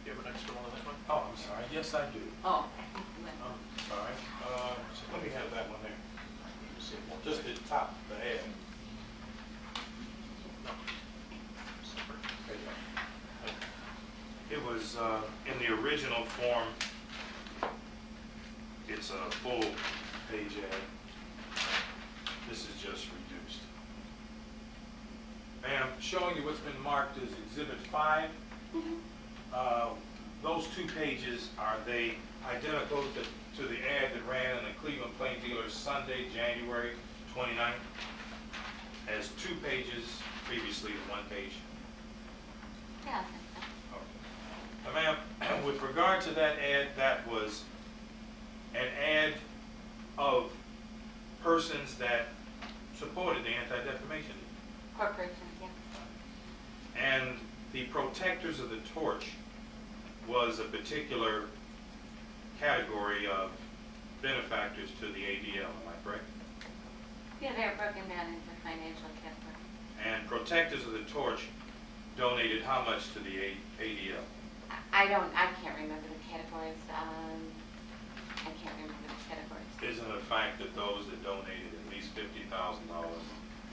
You have an extra one on that one? Oh, I'm sorry. Yes, I do. Oh. Oh, sorry. Let me have that one there. Just at the top, the ad. There you go. It was in the original form. It's a full page ad. This is just reduced. Ma'am, showing you what's been marked as Exhibit 5. Those 2 pages, are they identical to the ad that ran in the Cleveland Plain Dealer Sunday, January 29th? As 2 pages, previously 1 page. Yeah, I think so. Okay. Now, ma'am, with regard to that ad, that was an ad of persons that supported the Anti-Defamation League. Corporations, yeah. And the Protectors of the Torch was a particular category of benefactors to the ADL, am I correct? Yeah, they're broken down into financial categories. And Protectors of the Torch donated how much to the ADL? I can't remember the categories. I can't remember the categories. Isn't it a fact that those that donated at least $50,000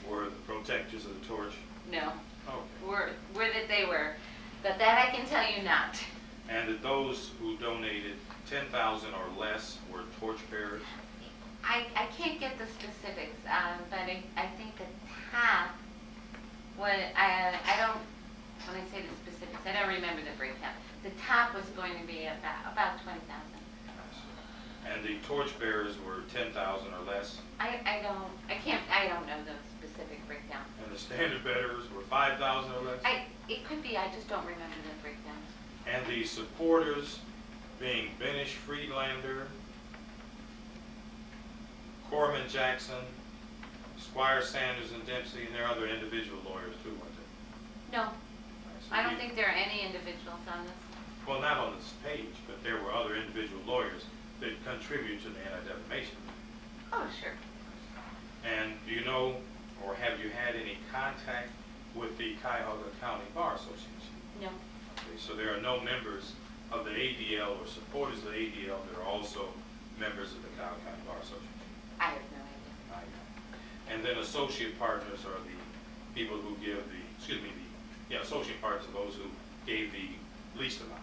were the Protectors of the Torch? No. Okay. Were that they were. But that I can tell you not. And that those who donated $10,000 or less were torchbearers? I can't get the specifics, but I think the top, when I say the specifics, I don't remember the breakdown. The top was going to be about 20,000. And the torchbearers were 10,000 or less? I don't know the specific breakdown. And the standard bearers were 5,000 or less? It could be, I just don't remember the breakdown. And the supporters being Benish Friedlander, Corman Jackson, Squire Sanders and Dempsey, and there are other individual lawyers too, weren't there? No, I don't think there are any individuals on this. Well, not on this page, but there were other individual lawyers that contribute to the Anti-Defamation League. Oh, sure. And do you know, or have you had any contact with the Cuyahoga County Bar Association? No. Okay, so there are no members of the ADL or supporters of the ADL that are also members of the Cobb County Bar Association? I have no idea. And then associate partners are the people who give associate partners are those who gave the least amount.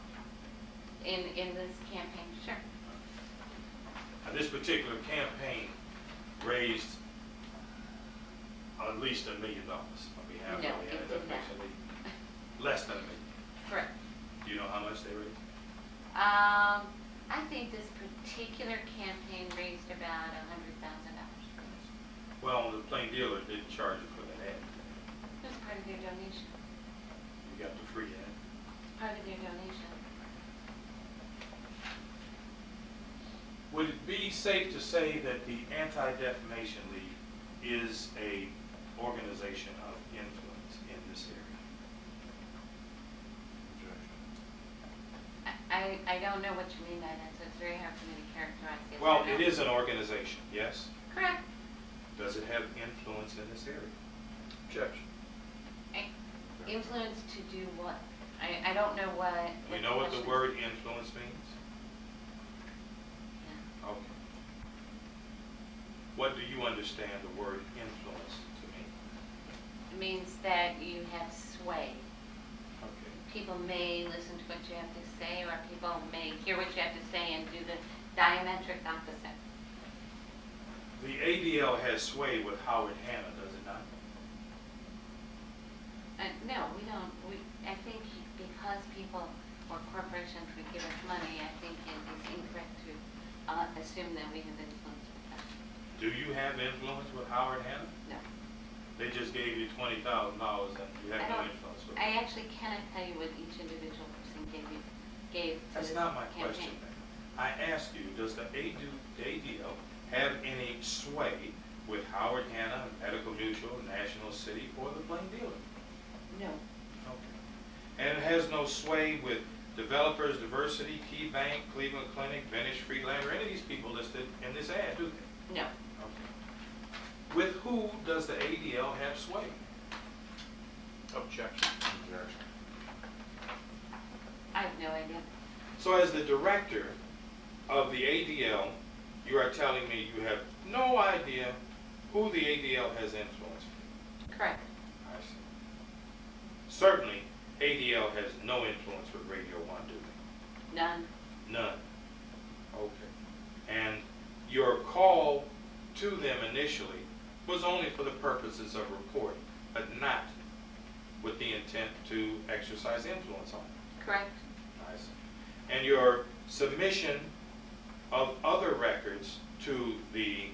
In this campaign, sure. Now, this particular campaign raised at least $1 million on behalf of the Anti-Defamation League. Less than $1 million. Correct. Do you know how much they raised? I think this particular campaign raised about $100,000. Well, the plain dealer didn't charge it for that ad. It was part of their donation. You got the free ad. Part of their donation. Would it be safe to say that the Anti-Defamation League is a organization of influence in this area? I don't know what you mean by that, so it's very hard for me to characterize it. Well, it is an organization, yes? Correct. Does it have influence in this area? Objection. Influence to do what? I don't know what. We know what the word influence means? Yeah. Okay. What do you understand the word influence to mean? It means that you have sway. Okay. People may listen to what you have to say, or people may hear what you have to say and do the diametric opposite. The ADL has sway with Howard Hanna, does it not? No, we don't. I think because people or corporations would give us money, I think it is incorrect to assume that we have influence with them. Do you have influence with Howard Hanna? No. They just gave you $20,000 and you have no influence with them. I actually cannot tell you what each individual person gave to That's this not my campaign. question, then. I ask you, does the ADL have any sway with Howard Hanna, Medical Mutual, National City, or the plain dealer? No. Okay. And it has no sway with Developers Diversity, Key Bank, Cleveland Clinic, Vintage Freelander, any of these people listed in this ad, do they? No. Okay. With who does the ADL have sway? Objection. Objection. I have no idea. So as the director of the ADL, you are telling me you have no idea who the ADL has influence with? Correct. I see. Certainly, ADL has no influence with Radio 1, do they? None. None. Okay. And your call to them initially was only for the purposes of reporting, but not with the intent to exercise influence on it. Correct. I see. And your submission of other records to the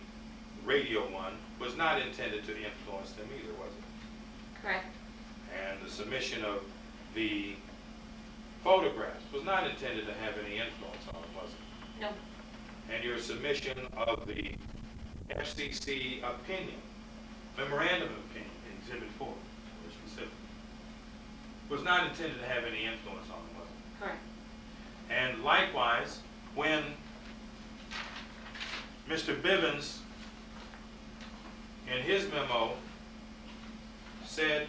Radio 1 was not intended to influence them either, was it? Correct. And the submission of the photographs was not intended to have any influence on it, was it? No. And your submission of the FCC opinion, memorandum of opinion, Exhibit 4, for specific, was not intended to have any influence on it, was it? Correct. And likewise, when Mr. Bivens, in his memo, said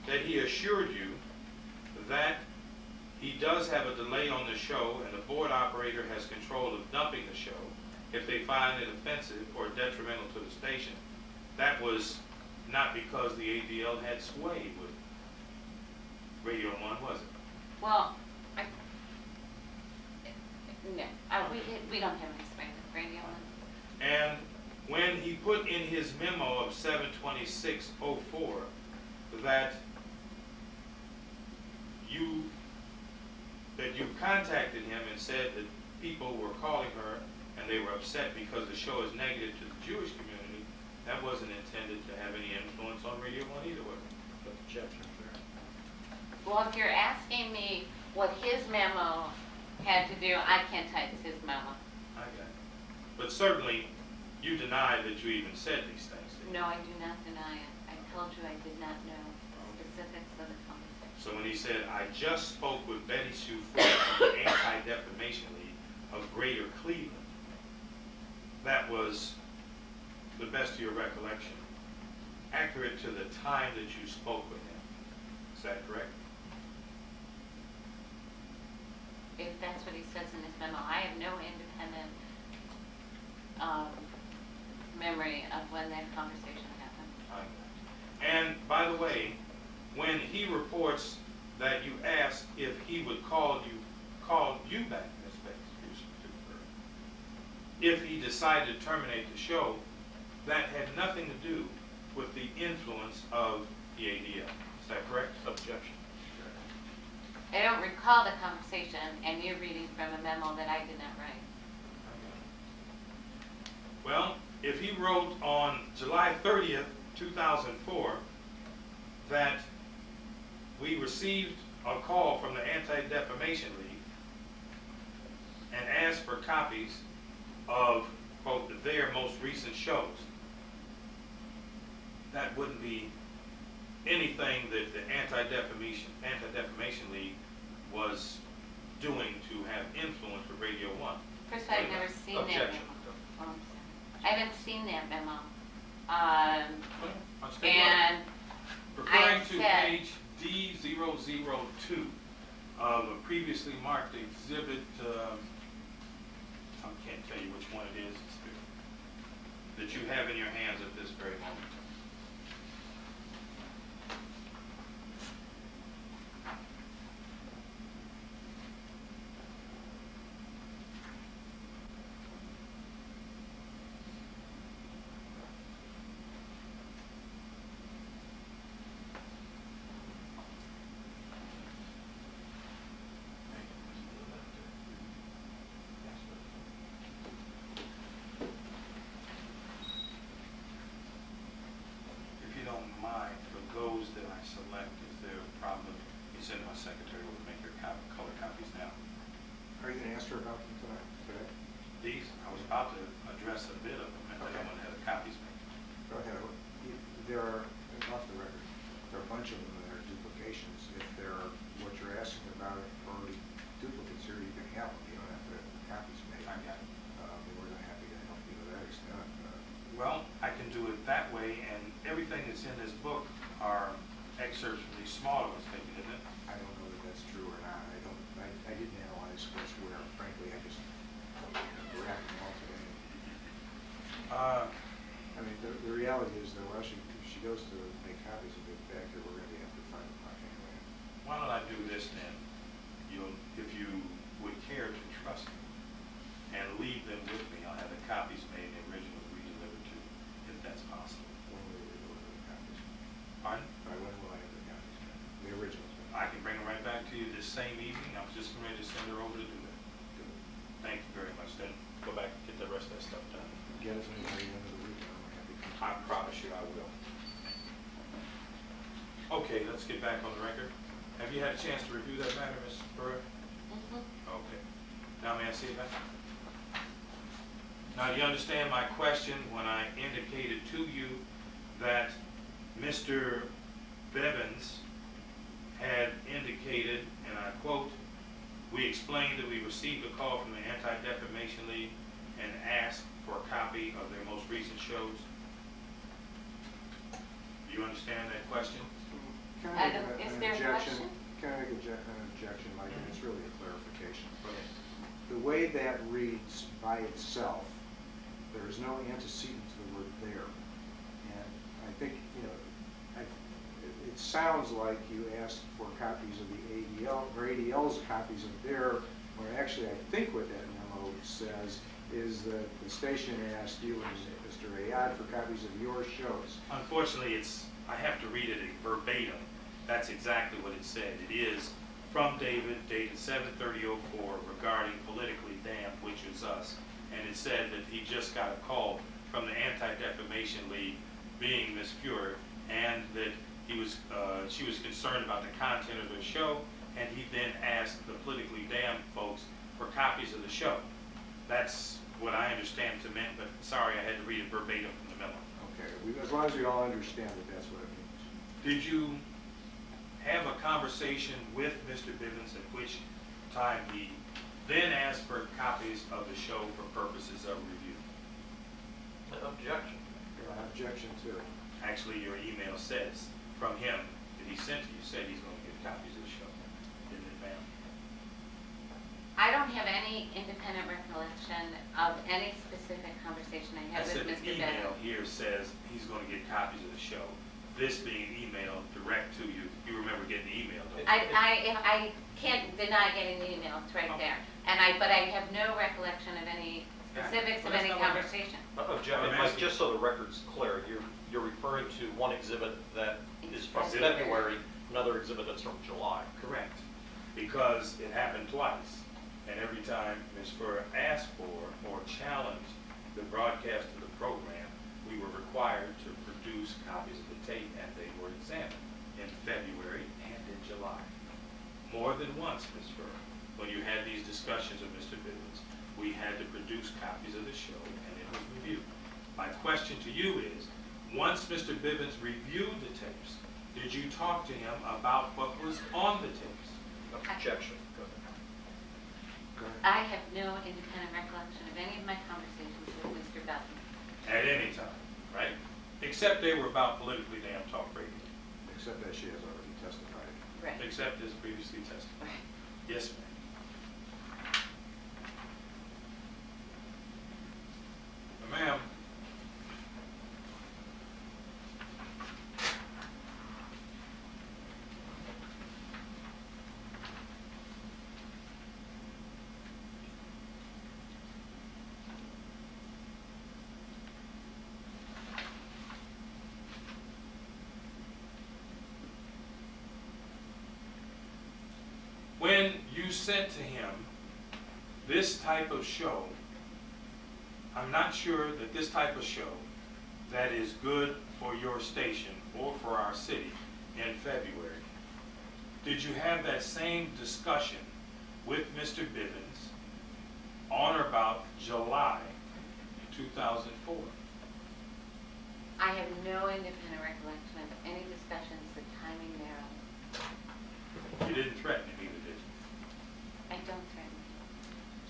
that he assured you that he does have a delay on the show and the board operator has control of dumping the show if they find it offensive or detrimental to the station, that was not because the ADL had sway with Radio 1, was it? Well, no. We don't have any sway with Radio 1. And when he put in his memo of 7/26/04 that you contacted him and said that people were calling her and they were upset because the show is negative to the Jewish community, that wasn't intended to have any influence on Radio 1 either, was it? Objection. Well, if you're asking me what his memo had to do, I can't tell you it's his memo. I got it. But certainly, you denied that you even said these things. Did you? No, I do not deny it. I told you I did not know specifics of the conversation. So when he said, I just spoke with Betty Sue Ford from the Anti-Defamation League of Greater Cleveland, that was, to the best of your recollection, accurate to the time that you spoke with him. Is that correct? if that's what he says in his memo. I have no independent memory of when that conversation happened. And by the way, when he reports that you asked if he would call you back, Ms. Bates, if he decided to terminate the show, that had nothing to do with the influence of the ADL. Is that correct? Objection. I don't recall the conversation, and you're reading from a memo that I did not write. Well, if he wrote on July 30th, 2004, that we received a call from the Anti-Defamation League and asked for copies of, quote, their most recent shows, that wouldn't be anything that the Anti-Defamation League was doing to have influence for Radio 1. First, I've never seen that Objection. memo. Oh, I'm sorry. I haven't seen that memo. Let's take a And look. Referring I to said- page D002 of a previously marked exhibit, I can't tell you which one it is, that you have in your hands at this very moment. Those that I select, if there a problem, you send my secretary will make your color copies now. Are you going to ask her about them today? These, I was about to address a bit of them, and Okay. I want to have the copies made. Go ahead. There are, off the record, there are a bunch of them that are duplications. If they're what you're asking about are already duplicates here, you can have them. You don't have to have the copies made. I got it. We're not happy to help you to that extent. Well, I can do it that way, and everything that's in this book are excerpts from these smaller ones, maybe, isn't it? I don't know that that's true or not. I didn't analyze what's where. Frankly, I just grabbed them all today. I mean, the reality is, though, if she goes to make copies of it back here, we're going to have to find them out anyway. Why don't I do this then? If you would care to trust me and leave them with me, I'll have the copies made and the originals redelivered to you, if that's possible. When will we deliver the copies? Pardon? By when will I have the copies? The originals. I can bring them right back to you this same evening. I was just ready to send her over to do that. Thank you very much. Then Go back and get the rest of that stuff done. Get us into the end of the week. I'm happy to. I promise you I will. Okay, let's get back on the record. Have you had a chance to review that matter, Ms. Burr? Okay. Now may I see that? Now, do you understand my question when I indicated to you that Mr. Bevins had indicated, and I quote, "We explained that we received a call from the Anti-Defamation League and asked for a copy of their most recent shows"? Do you understand that question? Can I make Is an there a objection? question? Can I make an objection, Mike? And it's really a clarification. Okay. The way that reads by itself, there is no antecedent to the word "there," and I think it sounds like you asked for copies of the ADL or ADL's copies of their. Or actually, I think what that memo says is that the station asked you and Mr. Ayad for copies of your shows. Unfortunately, I have to read it verbatim. That's exactly what it said. It is from David, dated 7/30/04, regarding Politically Damned, which is us. And it said that he just got a call from the Anti-Defamation League, being Ms. Fuhrer, and that she was concerned about the content of their show, and he then asked the Politically Damned folks for copies of the show. That's what I understand it meant, but sorry, I had to read it verbatim from the memo. Okay, as long as we all understand that that's what it means. Did you have a conversation with Mr. Bivens, at which time he then asked for copies of the show for purposes of review? Objection. Objection to. Actually, your email says from him that he sent to you, said he's going to get copies of the show. Didn't it, ma'am? I any independent recollection of any specific conversation I I had said with the Mr. email Bennett. here says he's going to get copies of the show. This being emailed direct to you, you remember getting the email, don't you? I can't deny getting the email, it's right there. But I have no recollection of any specifics Well, of that's any not what I'm conversation. Objection, I'm Mike, asking- just so the record's clear, you're referring to one exhibit that is from Exhibit. February, another exhibit that's from July. Correct. Because it happened twice. And every time Ms. Furr asked for or challenged the broadcast of the program, we were required to produce copies of the tape, and they were examined in February and in July. More than once, Ms. Furr, when you had these discussions with Mr. Bivens, we had to produce copies of the show, and it was reviewed. My question to you is, once Mr. Bivens reviewed the tapes, did you talk to him about what was on the tapes? Objection. Go ahead. I have no independent recollection of any of my conversations with Mr. Bennett. At any time, right? Except they were about politically damn talk radio. Except that she has already testified. Right. Except as previously testified. Right. Yes, ma'am. Ma'am. When you sent to him this type of show, I'm not sure that this type of show that is good for your station or for our city in February, did you have that same discussion with Mr. Bivens on or about July 2004? I have no independent recollection of any discussions, the timing thereof. You didn't threaten him either, did you? I don't threaten.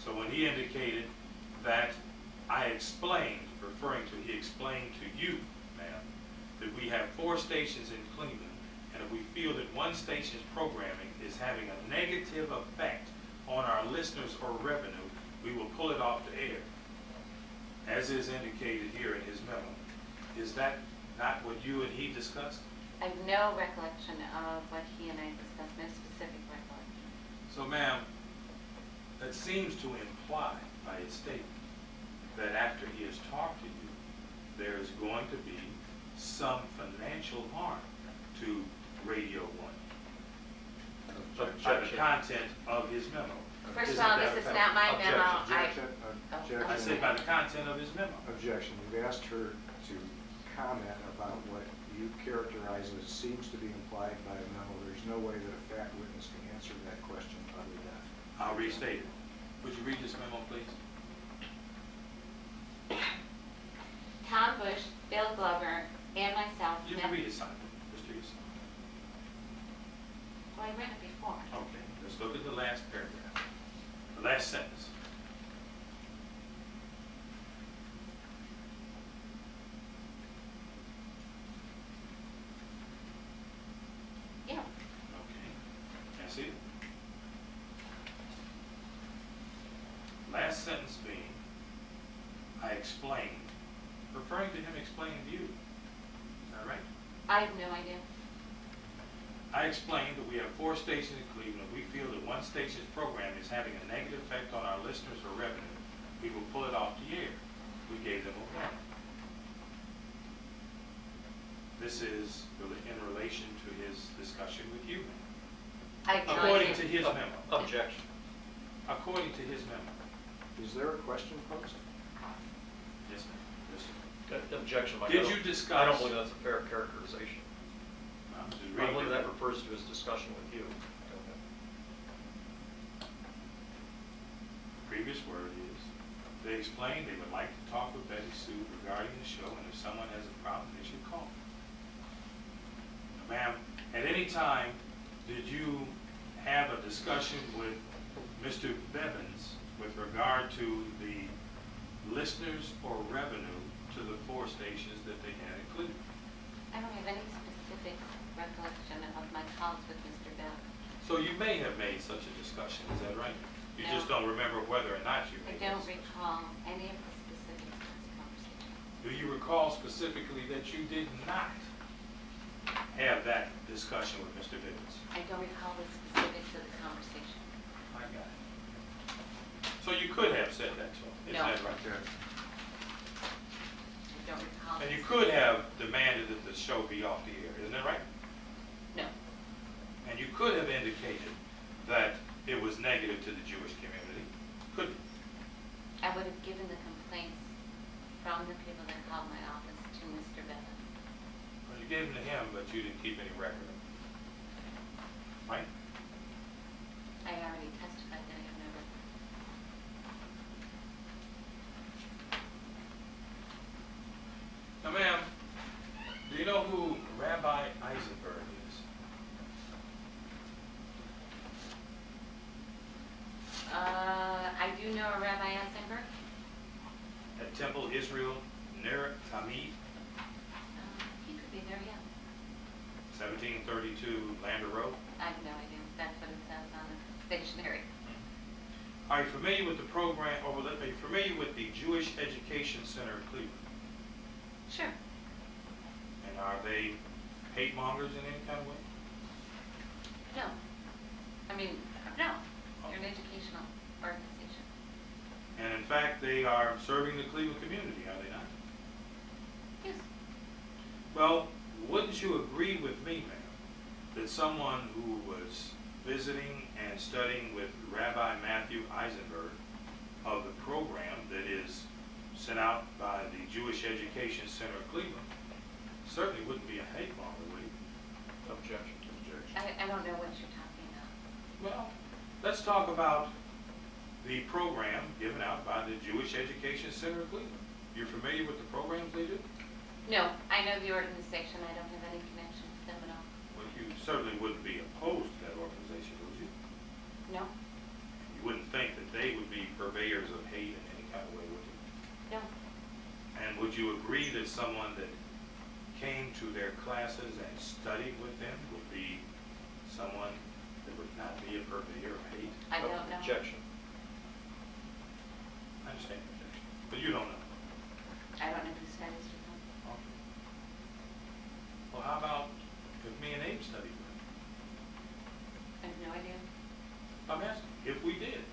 So when he indicated that I explained, he explained to you, ma'am, that we have 4 stations in Cleveland, and if we feel that one station's programming is having a negative effect on our listeners or revenue, we will pull it off the air, as is indicated here in his memo. Is that not what you and he discussed? I have no recollection of what he and I discussed, no specific recollection. So, ma'am, that seems to imply by his statement that after he has talked to you, there is going to be some financial harm to Radio 1 by the content of his memo. First of Isn't all, that this a is fact? not my memo. Objection. Objection. I say by the content of his memo. Objection. You've asked her to comment about what you characterize as seems to be implied by a memo. There's no way that a fact witness can answer that question other than. I'll restate it. Would you read this memo, please? Tom Bush, Bill Glover, and myself You met. can read it, Simon. Just read it, Simon. Well, I read it before. Okay, let's look at the last paragraph, the last sentence. Yeah. Okay, can I see it? Last sentence being, I explained, referring to him explaining to you. Is that right? I have no idea. I explained that we have 4 stations in Cleveland. We feel that one station's program is having a negative effect on our listeners or revenue. We will pull it off the air. We gave them a warning. This is in relation to his discussion with you. I have no According idea. to his memo. Objection. According to his memo. Is there a question posed? Yes, ma'am. Yes, sir. Objection, Mike. Did you discuss? I don't believe that's a fair characterization. I'm just I reading believe it. that refers to his discussion with you. Previous word is, they explained they would like to talk with Betty Sue regarding the show, and if someone has a problem, they should call. Ma'am, at any time, did you have a discussion with Mr. Bevins with regard to the listeners or revenue to the 4 stations that they had in Cleveland? I don't have any specific recollection of my calls with Mr. Bell. So you may have made such a discussion, is that right? You No. just don't remember whether or not you I made don't that discussion. recall any of the specifics of this conversation. Do you recall specifically that you did not have that discussion with Mr. Bivens? I don't recall the specifics of the conversation. I got it. So you could have said that to him, isn't No. that right? Okay. I don't recall. And you could have demanded that the show be off the air, isn't that right? No. And you could have indicated that it was negative to the Jewish community, could you? I would have given the complaints from the people that called my office to Mr. Bevin. Well, you gave them to him, but you didn't keep any record of it. Right? I already testified that I have no record. Now, ma'am, do you know who Rabbi Eisenberg is? I do know a Rabbi Eisenberg. At Temple Israel Ner Tamid, He could be there, yeah. 1732 Lander Road. I have no idea. That's what it says on the stationery. Are you familiar with the program, or are you familiar with the Jewish Education Center in Cleveland? Sure. And are they hate mongers in any kind of way? No. I mean, no. They're an educational organization. And in fact, they are serving the Cleveland community, are they not? Yes. Well, wouldn't you agree with me, ma'am, that someone who was visiting and studying with Rabbi Matthew Eisenberg of the program that is sent out by the Jewish Education Center of Cleveland certainly wouldn't be a hate monger, would he? Objection. I don't know what you're talking about. Well, let's talk about the program given out by the Jewish Education Center of Cleveland. You're familiar with the programs they do? No, I know the organization. I don't have any connection to them at all. Well, you certainly wouldn't be opposed to that organization, would you? No? You wouldn't think that they would be purveyors of hate in any kind of way, would you? No. And would you agree that someone that came to their classes and studied with them would be someone that would not be a purveyor of hate? I don't know. Objection. I understand your objection, but you don't know. I don't know who studies with them. Okay. Well, how about if me and Abe studied with them? I have no idea. I'm asking, if we did,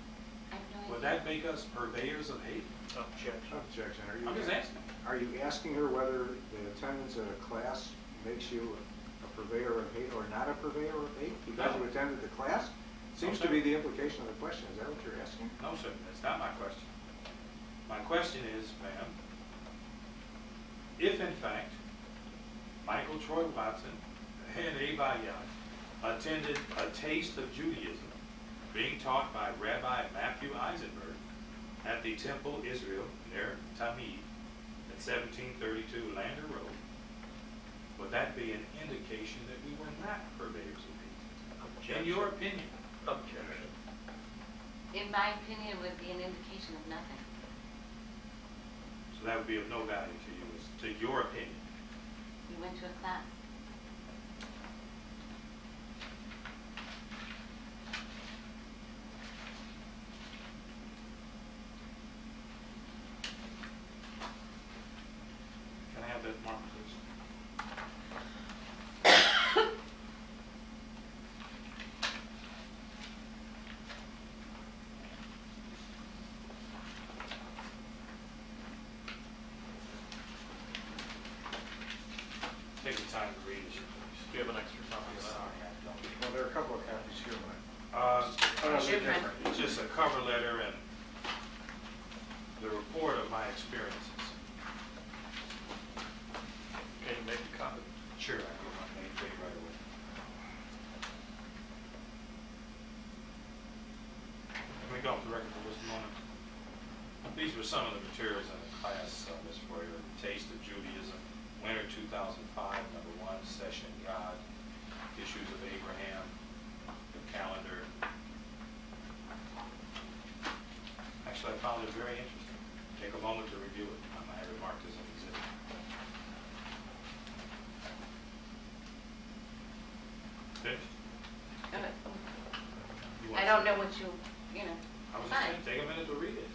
I have no idea. would that make us purveyors of hate? Objection. Objection. I'm just asking. Are you asking her whether the attendance at a class makes you a purveyor of hate or not a purveyor of hate because you No. attended the class? Seems to be the implication of the question. Is that what you're asking? No, sir, that's not my question. My question is, ma'am, if in fact Michael Troy Watson and Abe Ayad attended a taste of Judaism being taught by Rabbi Matthew Eisenberg at the Temple Israel near Tamid at 1732 Lander Road, would that be an indication that we were not purveyors of hate? In your opinion? Objection. In my opinion, it would be an indication of nothing. So that would be of no value to you, as to your opinion. We went to a class. Can I have that mark, please? Take the time to read it, please. Do you have an extra copy of that? Sorry, I don't. Well, there are a couple of copies here, but Uh, they're different. It's just a cover letter and the report of my experiences. Can you make a copy? Sure, I can. I can take it right away. Let me go off the record for just a moment. These were some of the materials in the class, Ms. Boyer. Taste of Judaism, Winter 2005, number 1, Session God, Issues of Abraham, the calendar. Actually, I found it very interesting. Take a moment to review it. I have it marked as an exhibit. Finished? Uh, You want I don't some? know what you know. I was just Fine. saying, take a minute to read it.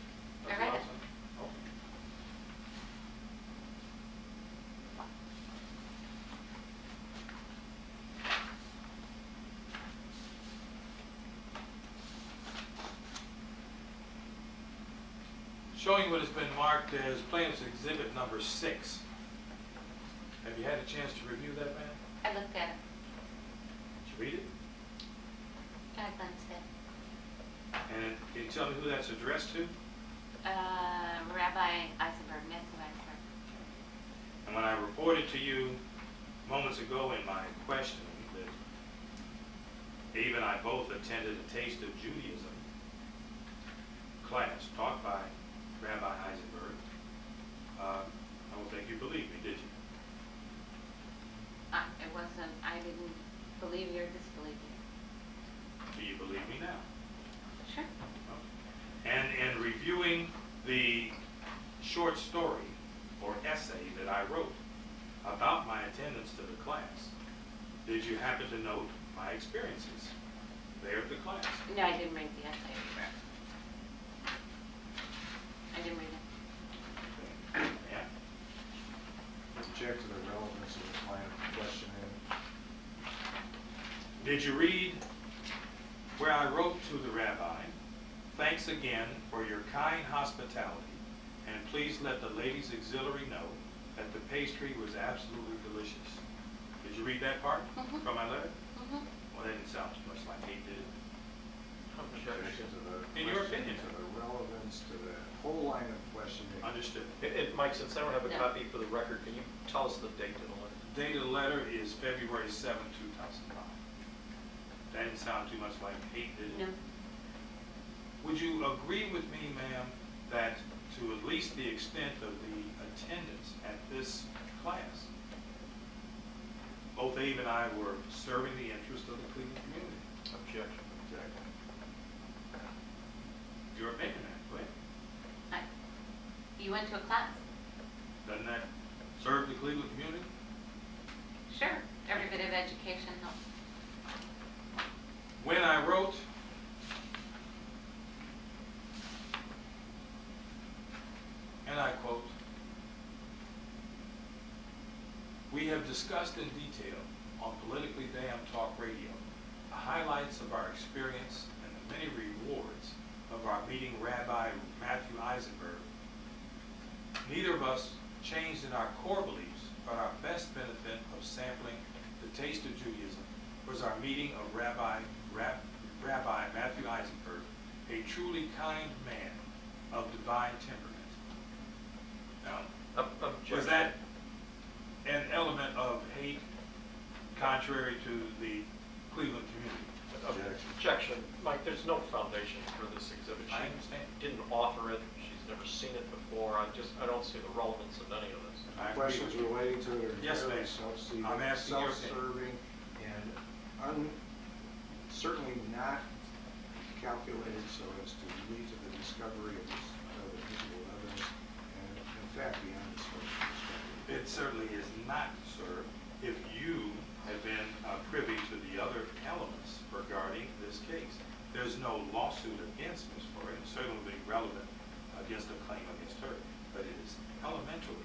That's All what I right. was saying. Okay. Showing what has been marked as plaintiff's exhibit number 6. Have you had a chance to review that, ma'am? I looked at it. Did you read it? I glanced at it. And can you tell me who that's addressed to? Rabbi Eisenberg, Matthew Eisenberg. And when I reported to you moments ago in my questioning that Abe and I both attended a Taste of Judaism class taught by Rabbi Eisenberg, I don't think you believed me, did you? I didn't believe you or disbelieve you. Do you believe me now? Sure. And in reviewing the short story or essay that I wrote about my attendance to the class, did you happen to note my experiences there at the class? No, I didn't read the essay. I didn't read it. Yeah. Object to the relevance of the client questioning. Did you read where I wrote to the rabbi, "Thanks again for your kind hospitality, and please let the ladies' auxiliary know that the pastry was absolutely delicious"? Did you read that part from my letter? Well, that didn't sound too much like Abe, did it? Objection to the In your question, opinion. to the relevance, to the whole line of questioning. Understood. Mike, since I don't have a No. copy for the record, can you tell us the date of the letter? The date of the letter is February 7, 2005. That didn't sound too much like Abe, did it? No. Would you agree with me, ma'am, that to at least the extent of the attendance at this class, both Abe and I were serving the interest of the Cleveland community? Objection. Your opinion, ma'am, go ahead. You went to a class? Doesn't that serve the Cleveland community? Sure. Every bit of education helps. When I wrote and I quote, "We have discussed in detail on Politically Damned Talk Radio the highlights of our experience and the many rewards of our meeting Rabbi Matthew Eisenberg. Neither of us changed in our core beliefs, but our best benefit of sampling the Taste of Judaism was our meeting of Rabbi Matthew Eisenberg, a truly kind man of divine temperament." Now, Objection. was that an element of hate contrary to the Cleveland community? Objection. Mike, there's no foundation for this exhibit. I understand. She didn't author it. She's never seen it before. I don't see the relevance of any of this. I agree Questions with you. relating to it are Yes, entirely ma'am. self-seeking, I'm asking your opinion. self-serving, and certainly not calculated so as to lead to the discovery of this visual evidence, and in fact, beyond the scope of discovery. It certainly is not, sir, if you have been privy to the other elements regarding this case. There's no lawsuit against Ms. Floyd, and certainly relevant against a claim against her, but it is elementally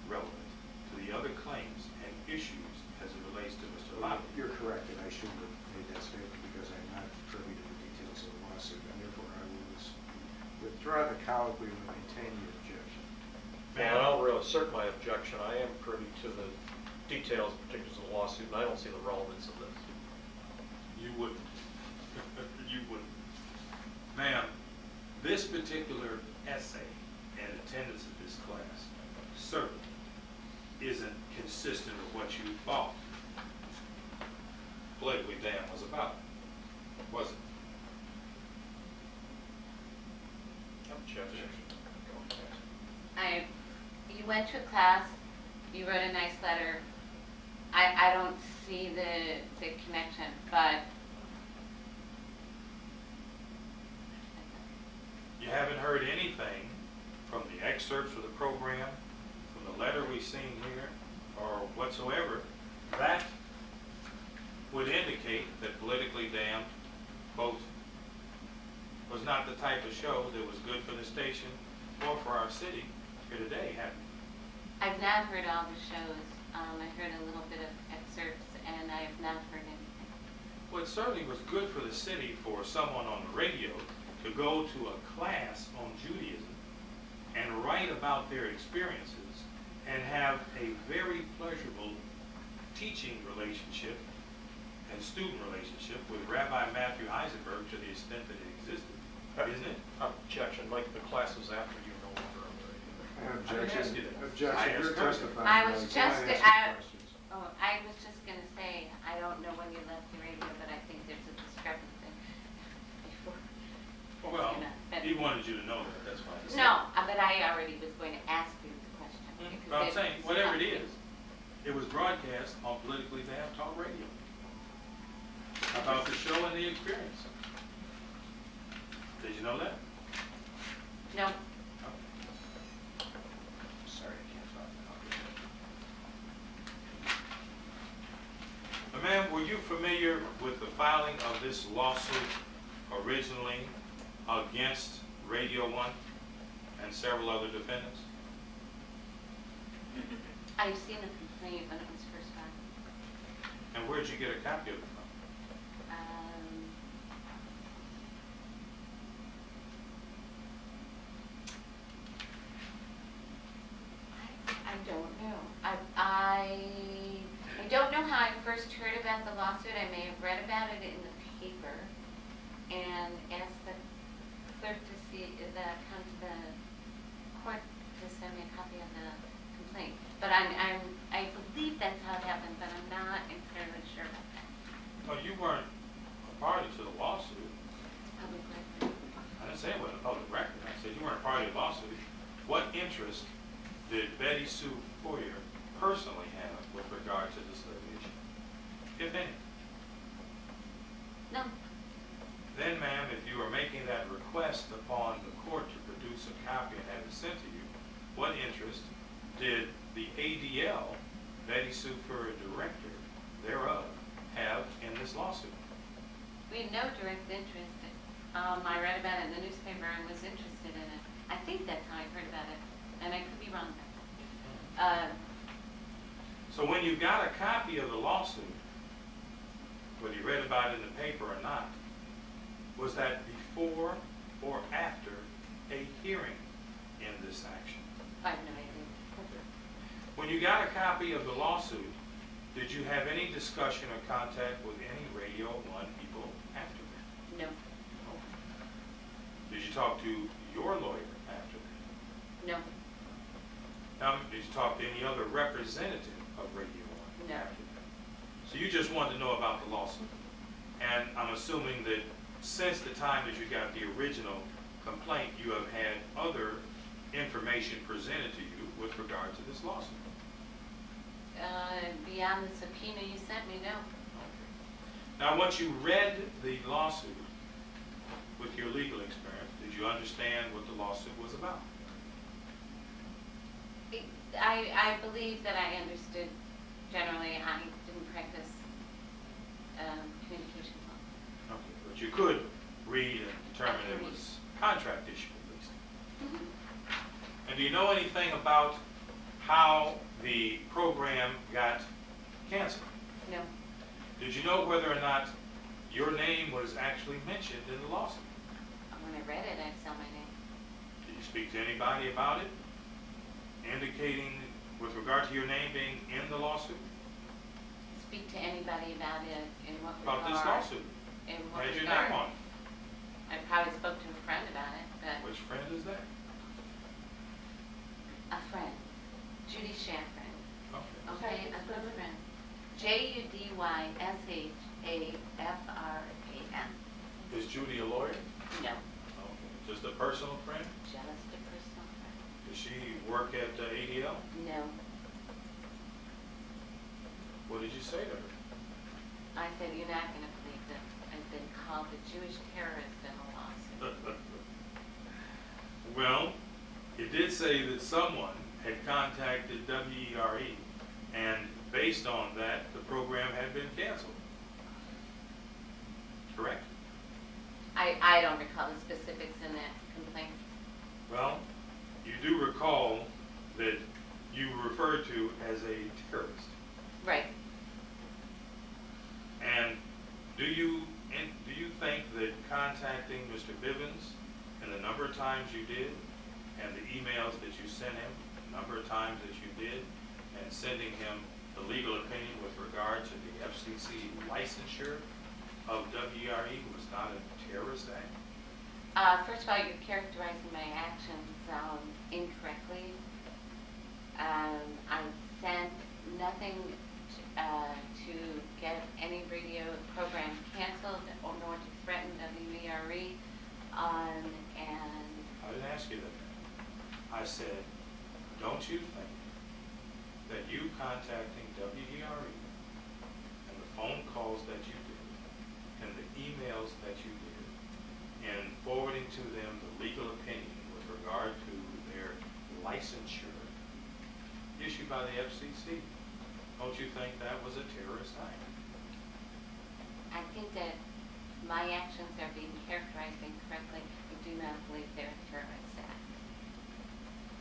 relevant to the other claims and issues as it relates to Mr. Lowry. You're correct, and I shouldn't have made that statement because I'm not privy to the details of the lawsuit, and therefore I will withdraw the colloquy and maintain the objection. Well, I'll reassert my objection. I am privy to the details, particulars of the lawsuit, and I don't see the relevance of this. You wouldn't. You wouldn't. Ma'am, this particular essay and attendance at this class certainly isn't consistent with what you thought Politically Damned was about, was it? Objection. You went to a class, you wrote a nice letter. I don't see the connection, but You haven't heard anything from the excerpts of the program, from the letter we've seen here, or whatsoever, that would indicate that Politically Damned, quote, was not not the type of show that was good for the station or for our city here today, have you? I've not heard all the shows. I heard a little bit of excerpts, and I have not heard anything. Well, it certainly was good for the city for someone on the radio to go to a class on Judaism and write about their experiences and have a very pleasurable teaching relationship and student relationship with Rabbi Matthew Heisenberg to the extent that it existed, isn't it? Objection, like the classes after you no longer on the radio. Objection. I Objection. You're asked her. testifying. I was now. You just, can't ask questions. I was just gonna say, I don't know when you left the radio, but I think there's a discrepancy before. That's Well, gonna- he wanted you to know that, that's why I said. No, but I already was going to ask you the question. because But I'm it's saying, whatever it something- is, it was broadcast on Politically Damn Talk Radio about the show and the experience. Did you know that? No, Sorry, I can't talk now. Ma'am, were you familiar with the filing of this lawsuit originally against Radio One and several other defendants? I've seen a complaint when it was first filed. And where'd you get a copy of it from? I don't know. I don't know how I first heard about the lawsuit. I may have read about it in the paper and asked the clerk to come to the court to send me a copy of the complaint. But I believe that's how it happened, but I'm not entirely sure about that. Well, you weren't a party to the lawsuit. Public record. I didn't say it wasn't a public record. I said you weren't a party to the lawsuit. What interest did Betty Sue Foyer personally have with regard to this litigation, if any? No. Then, ma'am, if you are making that request upon the court to produce a copy and have it sent to you, what interest did the ADL, Betty Sue Foyer, director thereof, have in this lawsuit? We had no direct interest. I read about it in the newspaper and was interested in it. I think that's how I heard about it, and I could be wrong. So when you got a copy of the lawsuit, whether you read about it in the paper or not, was that before or after a hearing in this action? I have no idea. When you got a copy of the lawsuit, did you have any discussion or contact with any Radio 1 people after that? No. Did you talk to your lawyer after that? No. Did you talk to any other representative of Radio 1 No. after that? So you just wanted to know about the lawsuit. And I'm assuming that since the time that you got the original complaint, you have had other information presented to you with regard to this lawsuit. Beyond the subpoena you sent me, no. Now, once you read the lawsuit with your legal experience, did you understand what the lawsuit was about? I believe that I understood generally. I didn't practice communications law. Okay, but you could read and determine it was a contract issue at least. Mm-hmm. And do you know anything about how the program got canceled? No. Did you know whether or not your name was actually mentioned in the lawsuit? When I read it, I saw my name. Did you speak to anybody about it, indicating with regard to your name being in the lawsuit? Speak to anybody about it in what About regard? this lawsuit? In what Had your regard? name on it? I probably spoke to a friend about it, but Which friend is that? a friend, Judy Shafran. Okay. Okay, a good friend. JUDYSHAFRAN. Is Judy a lawyer? No, Okay. Just a personal friend? just a personal friend. Does she work at ADL? No, What did you say to her? I said, you're not going to believe that I've been called a Jewish terrorist in a lawsuit. Well, it did say that someone had contacted WERE, and based on that, the program had been canceled. Correct? I I don't recall the specifics in that complaint. Well, you do recall that you were referred to as a terrorist. Right. And do you think that contacting Mr. Bivens and the number of times you did, and the emails that you sent him, the number of times that you did, and sending him the legal opinion with regard to the FCC licensure of WERE was not a terrorist act? First of all, you're characterizing my actions incorrectly. I sent nothing to get any radio program canceled or nor to threaten WERE. And I didn't ask you that. I said, don't you think that you contacting WERE and the phone calls that you did and the emails that you did and forwarding to them the legal opinion with regard to their licensure issued by the FCC, don't you think that was a terrorist act? I think that my actions are being characterized incorrectly. I do not believe they're a terrorist act.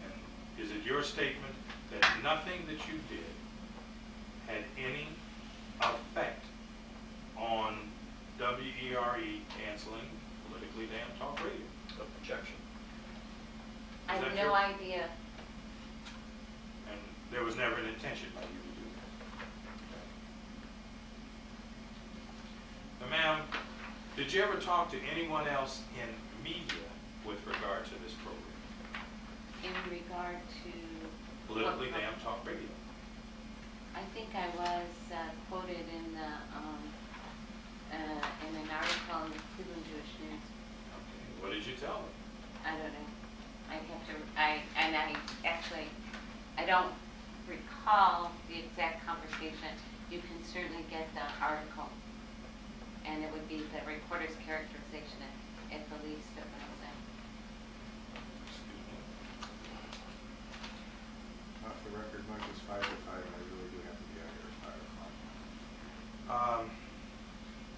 And is it your statement that nothing that you did had any effect on WERE canceling Politically Damn Talk Radio? Objection. I have no idea. And there was never an intention by you to do that. Now, ma'am, did you ever talk to anyone else in media with regard to this program? In regard to Politically Damn Talk Radio. I think I was quoted in the in an article in the Cleveland Jewish News. Okay. What did you tell them? I don't know. I don't recall the exact conversation. You can certainly get the article, and it would be the reporter's characterization at the least of what I'm saying. Excuse me. Off the record, Mike, it's 5 to 5, and I really do have to be out here at 5 o'clock.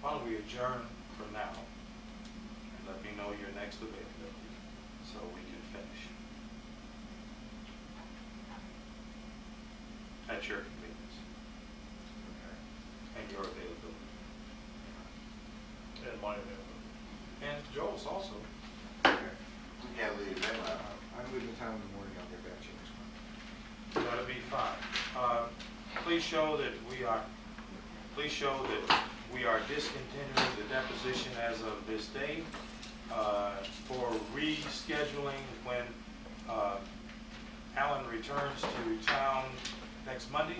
Why don't we adjourn for now and let me know your next availability so we can finish at your convenience. Okay. And your availability. And my availability. And Joel's also. Okay. We can't leave them out. I'm leaving town in the morning. I'll get back to you next month. That'll be fine. Please show that we are discontinuing the deposition as of this day for rescheduling when Alan returns to town next Monday.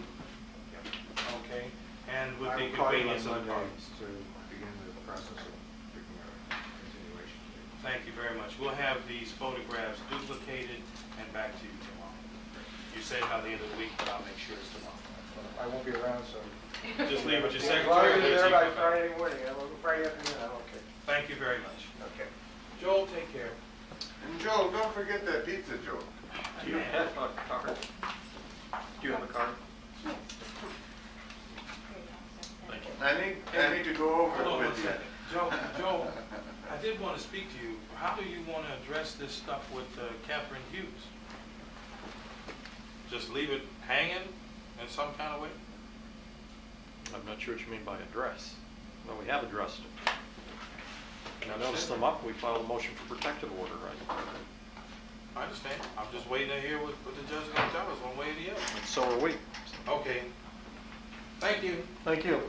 Okay, and with the convenience of the parties. To begin the process of picking our continuation date. Thank you very much. We'll have these photographs duplicated and back to you tomorrow. You said by the end of the week, but I'll make sure it's tomorrow. I won't be around, so. Just leave with your As long as secretary. you're there by Friday morning, Friday afternoon, I'm okay. Thank you very much. Okay. Joel, take care. And Joe, don't forget that pizza, Joe. Do you have a card? Do you have a card? Thank you. I need to go over Hold on it one with you. second. Joe, I did want to speak to you. How do you want to address this stuff with Catherine Hughes? Just leave it hanging in some kind of way? I'm not sure what you mean by address. Well, we have addressed it. And I noticed them up, we filed a motion for protective order, right? I understand. I'm just waiting to hear what the judge is going to tell us one way or the other. And so are we. Okay. Thank you. Thank you.